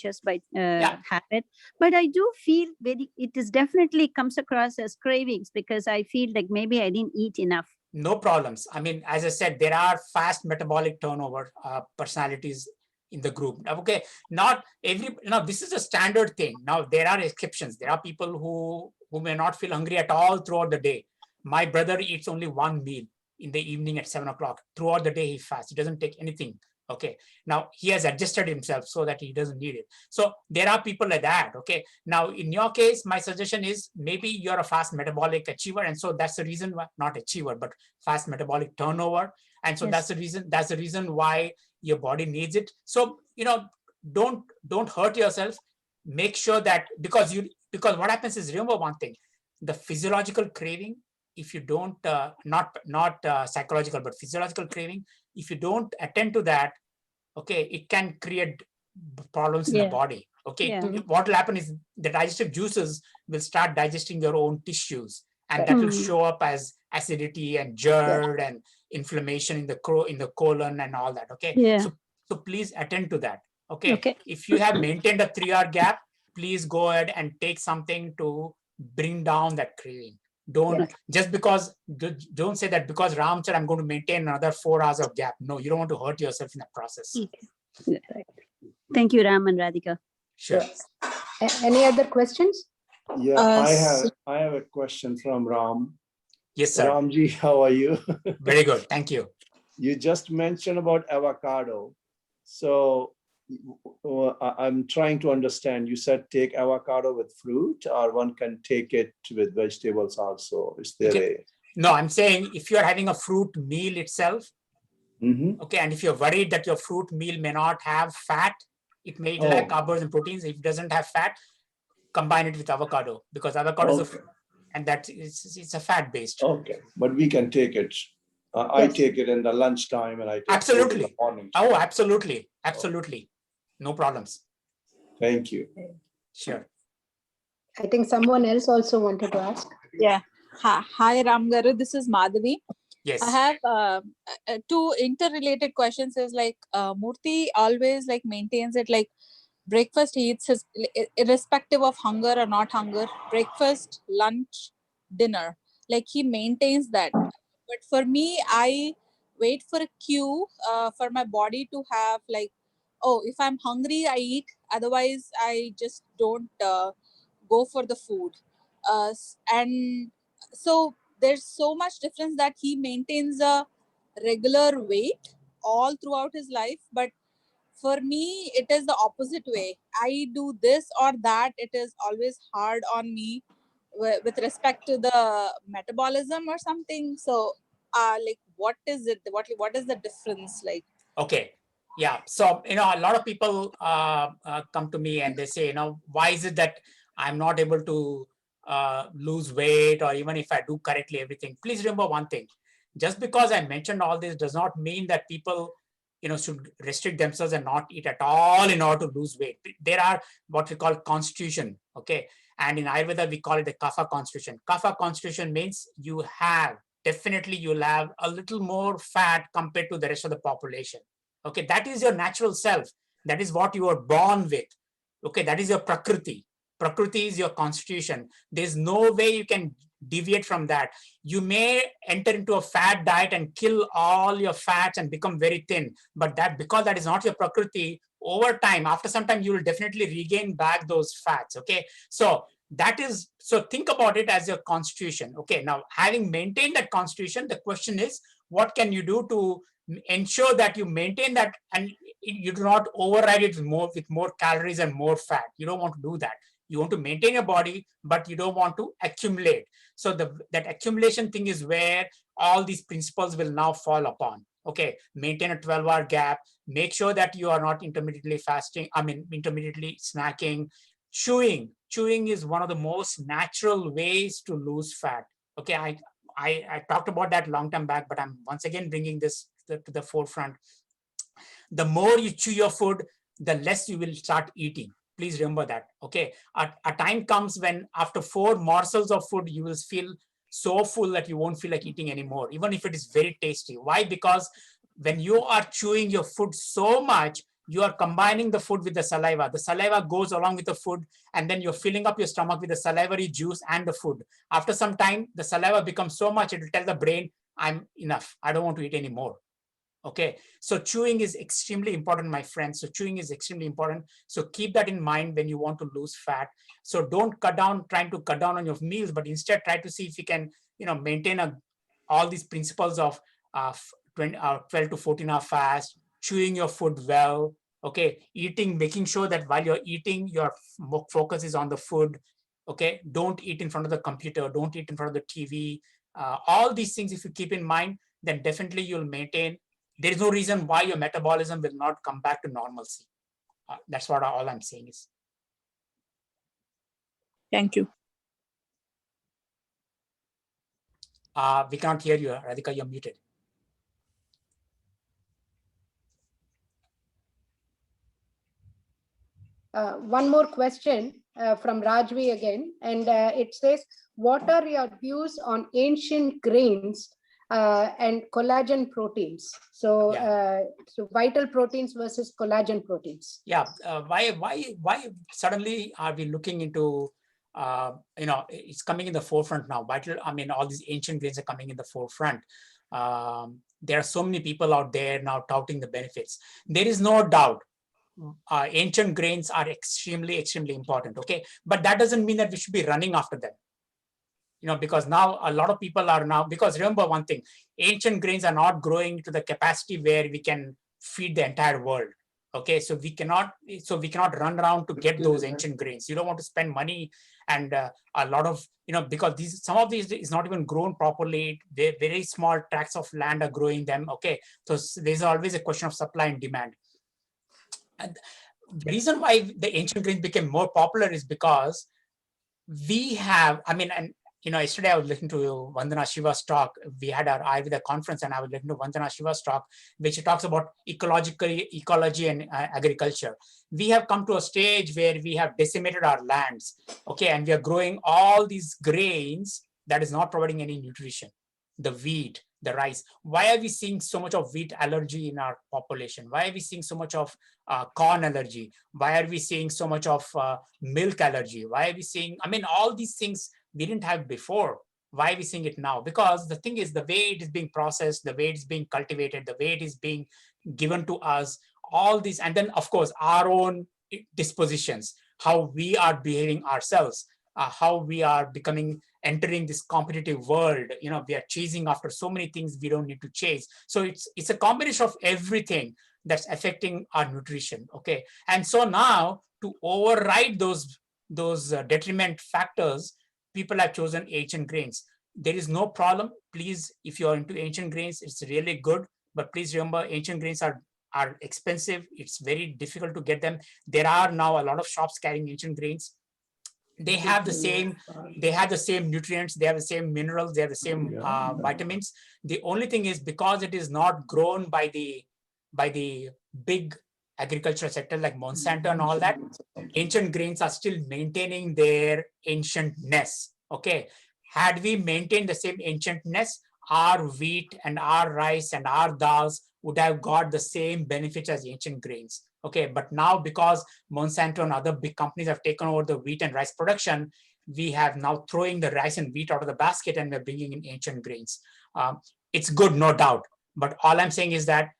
habit. But I do feel it is definitely comes across as cravings, because I feel like maybe I didn't eat enough. No problems. I mean, as I said, there are fast metabolic turnover personalities in the group. Okay, not every, this is a standard thing. Now there are exceptions. There are people who may not feel hungry at all throughout the day. My brother eats only one meal in the evening at 7 o'clock. Throughout the day he fasts. He doesn't take anything. Okay, now he has adjusted himself so that he doesn't need it. So there are people like that. Okay, now in your case, my suggestion is maybe you're a fast metabolic achiever, and so that's the reason why, not achiever, but fast metabolic turnover. And so that's the reason why your body needs it. So don't hurt yourself. Make sure that, because what happens is, remember one thing, the physiological craving, if you don't not psychological but physiological craving, if you don't attend to that, okay, it can create problems in the body. Okay, what will happen is the digestive juices will start digesting your own tissues, and that will show up as acidity and GERD and inflammation in the colon and all that. Okay, so please attend to that. Okay, if you have maintained a 3-hour gap, please go ahead and take something to bring down that craving. Don't say that because Ram said I'm going to maintain another 4 hours of gap. No, you don't want to hurt yourself in that process. Thank you, Ram and Radhika. Sure. Any other questions? Yeah, I have a question from Ram. Yes, sir. Ramji, how are you? Very good. Thank you. You just mentioned about avocado. So I'm trying to understand. You said take avocado with fruit, or one can take it with vegetables also. Is there No, I'm saying if you're having a fruit meal itself, okay, and if you're worried that your fruit meal may not have fat, it may lack carbs and proteins. If it doesn't have fat, combine it with avocado, because avocado is a fruit, and it's a fat based. Okay, but we can take it. I take it in the lunchtime, and I take it in the morning. Oh, absolutely. No problems. Thank you. Sure. I think someone else also wanted to ask. Yeah. Hi, Ram Garu. This is Madhavi. Yes. I have two interrelated questions. Is like Murthy always like maintains it like breakfast he eats his, irrespective of hunger or not hunger, breakfast, lunch, dinner. Like he maintains that. But for me, I wait for a cue for my body to have like, oh, if I'm hungry, I eat. Otherwise, I just don't go for the food. And so there's so much difference that he maintains a regular weight all throughout his life. But For me, it is the opposite way. I do this or that. It is always hard on me with respect to the metabolism or something. So, like, what is it? What is the difference? Like, Okay. Yeah. So, a lot of people come to me and they say, why is it that I'm not able to lose weight, or even if I do correctly everything? Please remember one thing. Just because I mentioned all this does not mean that people, should restrict themselves and not eat at all in order to lose weight. There are what we call constitution. Okay. And in Ayurveda, we call it the kapha constitution. Kapha constitution means definitely you'll have a little more fat compared to the rest of the population. Okay, that is your natural self. That is what you are born with. Okay, that is your prakriti. Prakriti is your constitution. There's no way you can deviate from that. You may enter into a fat diet and kill all your fats and become very thin, but because that is not your prakriti, over time, after some time, you will definitely regain back those fats. Okay, so think about it as your constitution. Okay, now having maintained that constitution, the question is, what can you do to ensure that you maintain that and you do not override it with more calories and more fat? You don't want to do that. You want to maintain your body, but you don't want to accumulate. So that accumulation thing is where all these principles will now fall upon. Okay, maintain a 12-hour gap. Make sure that you are not intermittently snacking. Chewing is one of the most natural ways to lose fat. Okay, I talked about that long time back, but I'm once again bringing this to the forefront. The more you chew your food, the less you will start eating. Please remember that. Okay, a time comes when after 4 morsels of food, you will feel so full that you won't feel like eating anymore, even if it is very tasty. Why? Because when you are chewing your food so much, you are combining the food with the saliva. The saliva goes along with the food, and then you're filling up your stomach with the salivary juice and the food. After some time, the saliva becomes so much, it will tell the brain, I'm enough. I don't want to eat anymore. Okay, so chewing is extremely important, my friends. So chewing is extremely important. So keep that in mind when you want to lose fat. So don't trying to cut down on your meals, but instead try to see if you can, maintain all these principles of 12 to 14-hour fast, chewing your food well. Okay, eating, making sure that while you're eating, your focus is on the food. Okay, don't eat in front of the computer, don't eat in front of the TV. All these things, if you keep in mind, then definitely you'll maintain. There is no reason why your metabolism will not come back to normalcy. That's what all I'm saying is. thank you. We can't hear you, Radhika, you're muted. One more question from Rajvi again, and it says, what are your views on ancient grains and collagen proteins? So, so vital proteins versus collagen proteins. Yeah, why suddenly are we looking into, it's coming in the forefront now. All these ancient grains are coming in the forefront. There are so many people out there now touting the benefits. There is no doubt ancient grains are extremely, extremely important. Okay, but that doesn't mean that we should be running after them. Because now a lot of people are now, because remember one thing, ancient grains are not growing to the capacity where we can feed the entire world. Okay, so we cannot run around to get those ancient grains. You don't want to spend money and a lot of, because some of these is not even grown properly. They're very small tracts of land are growing them. Okay, so there's always a question of supply and demand. And the reason why the ancient grains became more popular is because we have, yesterday I was listening to Vandana Shiva's talk. We had our Ayurveda conference and I was listening to Vandana Shiva's talk, which talks about ecology and agriculture. We have come to a stage where we have decimated our lands, okay, and we are growing all these grains that is not providing any nutrition. The wheat, the rice. Why are we seeing so much of wheat allergy in our population? Why are we seeing so much of corn allergy? Why are we seeing so much of milk allergy? Why are we seeing, all these things we didn't have before. Why are we seeing it now? Because the thing is, the way it is being processed, the way it is being cultivated, the way it is being given to us, all these, and then of course, our own dispositions, how we are behaving ourselves, how we are entering this competitive world. We are chasing after so many things we don't need to chase. So it's a combination of everything. that's affecting our nutrition. Okay, and so now to override those detriment factors, people have chosen ancient grains. There is no problem. Please, if you're into ancient grains, it's really good. But please remember, ancient grains are expensive. It's very difficult to get them. There are now a lot of shops carrying ancient grains. They have the same nutrients, they have the same minerals, they have the same vitamins. The only thing is, because it is not grown by the big agricultural sector like Monsanto and all that, ancient grains are still maintaining their ancientness. Okay, had we maintained the same ancientness, our wheat and our rice and our dals would have got the same benefits as ancient grains. Okay, but now because Monsanto and other big companies have taken over the wheat and rice production, we have now throwing the rice and wheat out of the basket and we're bringing in ancient grains. It's good, no doubt. But all I'm saying is that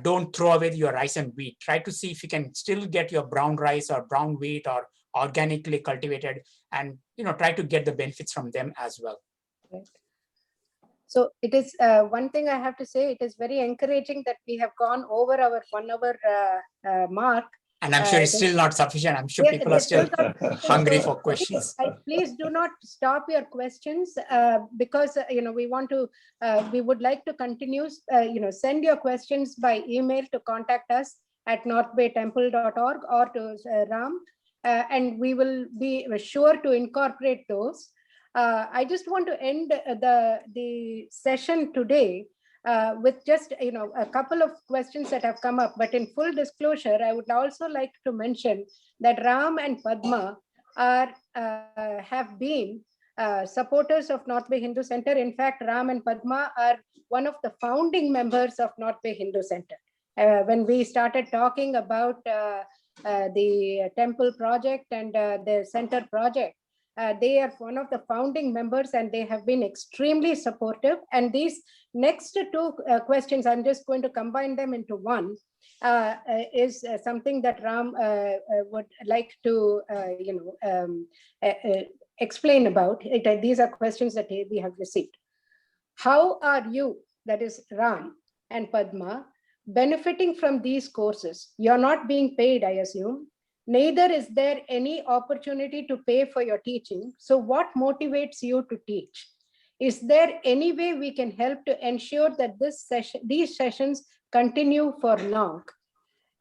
don't throw away your rice and wheat. Try to see if you can still get your brown rice or brown wheat or organically cultivated, and try to get the benefits from them as well. Right. So it is one thing I have to say, it is very encouraging that we have gone over our 1 hour mark. And I'm sure it's still not sufficient. I'm sure people are still hungry for questions. Please do not stop your questions because we want to. We would like to continue. Send your questions by email to contact us at northbaytemple.org or to Ram, and we will be sure to incorporate those. I just want to end the session today with just a couple of questions that have come up. But in full disclosure, I would also like to mention that Ram and Padma have been supporters of North Bay Hindu Center. In fact, Ram and Padma are one of the founding members of North Bay Hindu Center. When we started talking about the temple project and the center project, they are one of the founding members and they have been extremely supportive. And these next two questions, I'm just going to combine them into one, is something that Ram would like to explain about. These are questions that we have received. How are you, that is Ram and Padma, benefiting from these courses? You're not being paid, I assume. Neither is there any opportunity to pay for your teaching. So what motivates you to teach? Is there any way we can help to ensure that these sessions continue for long?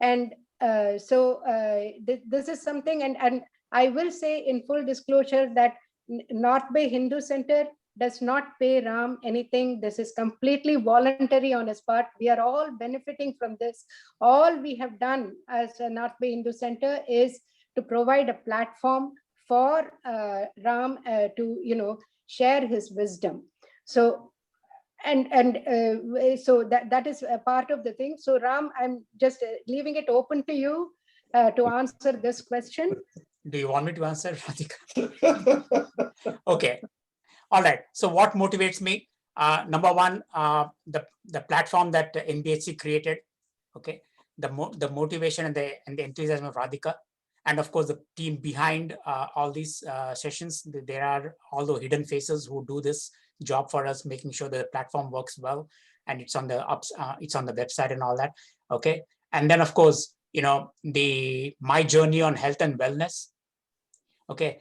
And this is something, and I will say in full disclosure that North Bay Hindu Center does not pay Ram anything. This is completely voluntary on his part. We are all benefiting from this. All we have done as a North Bay Hindu Center is to provide a platform for Ram to share his wisdom. So so that is a part of the thing. So Ram, I'm just leaving it open to you to answer this question. Do you want me to answer, Radhika? Okay. All right. So what motivates me? Number one, the platform that NBHC created. Okay. The motivation and the enthusiasm of Radhika, and of course the team behind all these sessions. There are all the hidden faces who do this job for us, making sure the platform works well, and it's on the it's on the website and all that. Okay. And then of course, my journey on health and wellness. Okay.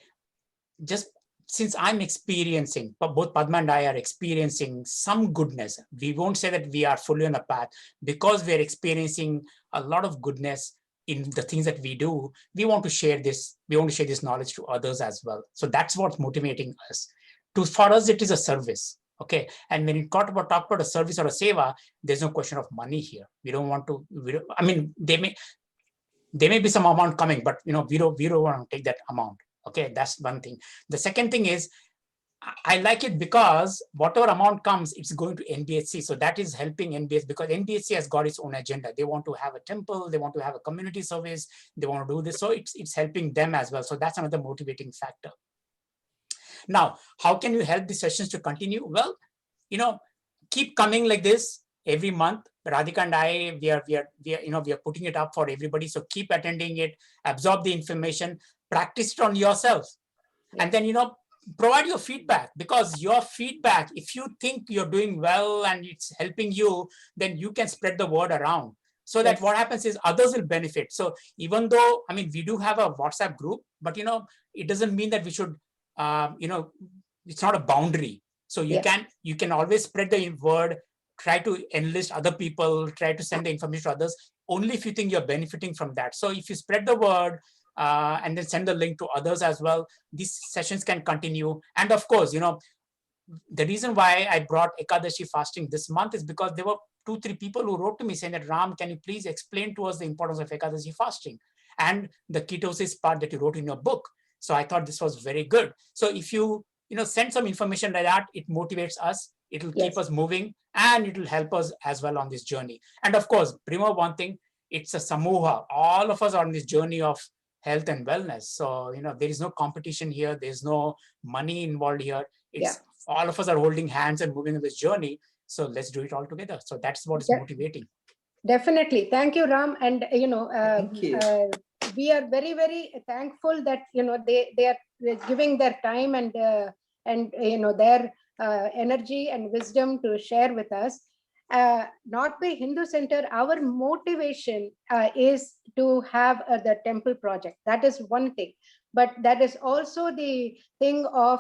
Just since I'm experiencing, both Padma and I are experiencing some goodness. We won't say that we are fully on the path, because we're experiencing a lot of goodness in the things that we do. We want to share this. We want to share this knowledge to others as well. So that's what's motivating us. For us, it is a service. Okay. And when you talk about a service or a seva, there's no question of money here. We don't want to, I mean, there may be some amount coming, but we don't want to take that amount. Okay, that's one thing. The second thing is, I like it because whatever amount comes, it's going to NBHC. So that is helping NBHC, because NBHC has got its own agenda. They want to have a temple, they want to have a community service, they want to do this. So it's helping them as well. So that's another motivating factor. Now, how can you help the sessions to continue? Well, keep coming like this every month. Radhika and I, we are putting it up for everybody. So keep attending it, absorb the information, practice it on yourself. Yes. And then, provide your feedback, because your feedback, if you think you're doing well and it's helping you, then you can spread the word around. so that Yes. what happens is others will benefit. So even though, I mean, we do have a WhatsApp group, but it doesn't mean that we should, it's not a boundary. So you Yes. can always spread the word, try to enlist other people, try to send the information to others, only if you think you're benefiting from that. So if you spread the word and then send the link to others as well, these sessions can continue. And of course, the reason why I brought Ekadashi fasting this month is because there were 2-3 people who wrote to me saying that, Ram, can you please explain to us the importance of Ekadashi fasting and the ketosis part that you wrote in your book? So I thought this was very good. So if you send some information like that, it motivates us, it will keep Yes. us moving, and it will help us as well on this journey. And of course, Prima, one thing, it's a samoha. All of us are on this journey of health and wellness. So, there is no competition here. There's no money involved here. It's all of us are holding hands and moving in this journey. So let's do it all together. So that's what is motivating. Definitely. Thank you, Ram. And, Thank you. We are very, very thankful that, they are giving their time and their energy and wisdom to share with us. Not by Hindu Center, our motivation is to have the temple project. That is one thing. But that is also the thing of,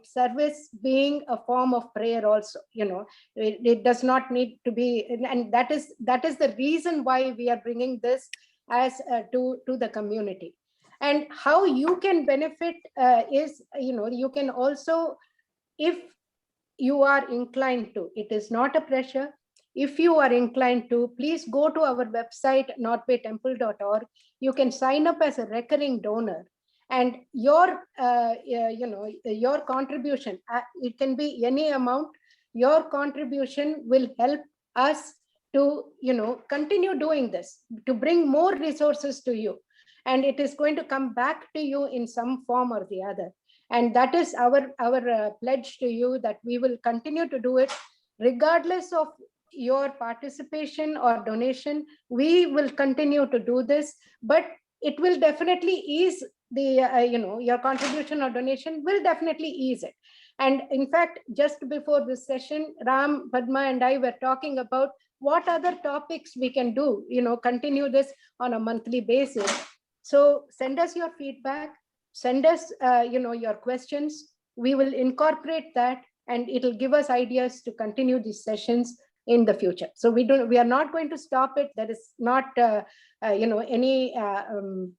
service being a form of prayer also. It does not need to be, and that is the reason why we are bringing this as to the community. And how you can benefit is, you can also, if you are inclined to, it is not a pressure. If you are inclined to, please go to our website, notbaytemple.org. You can sign up as a recurring donor. And your contribution, it can be any amount. Your contribution will help us to, continue doing this, to bring more resources to you. And it is going to come back to you in some form or the other. And that is our pledge to you, that we will continue to do it regardless of your participation or donation. We will continue to do this, but it will definitely ease the, your contribution or donation will definitely ease it. And in fact, just before this session, Ram, Padma, and I were talking about what other topics we can do, continue this on a monthly basis. So send us your feedback, send us, your questions. We will incorporate that, and it'll give us ideas to continue these sessions in the future. So we are not going to stop it. There is not, any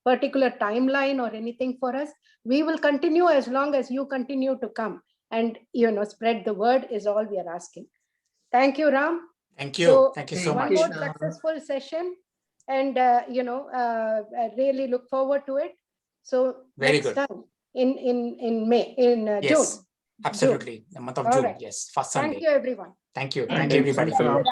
particular timeline or anything for us. We will continue as long as you continue to come and, spread the word is all we are asking. Thank you, Ram. Thank you. So Thank you so one much. more successful session, and I really look forward to it. So Very next good. time in May, in Yes, June. absolutely. The month of All June. right. Yes, first Sunday. Thank you, everyone. Thank you. Thank Thank you. you, everybody. Thanks a lot.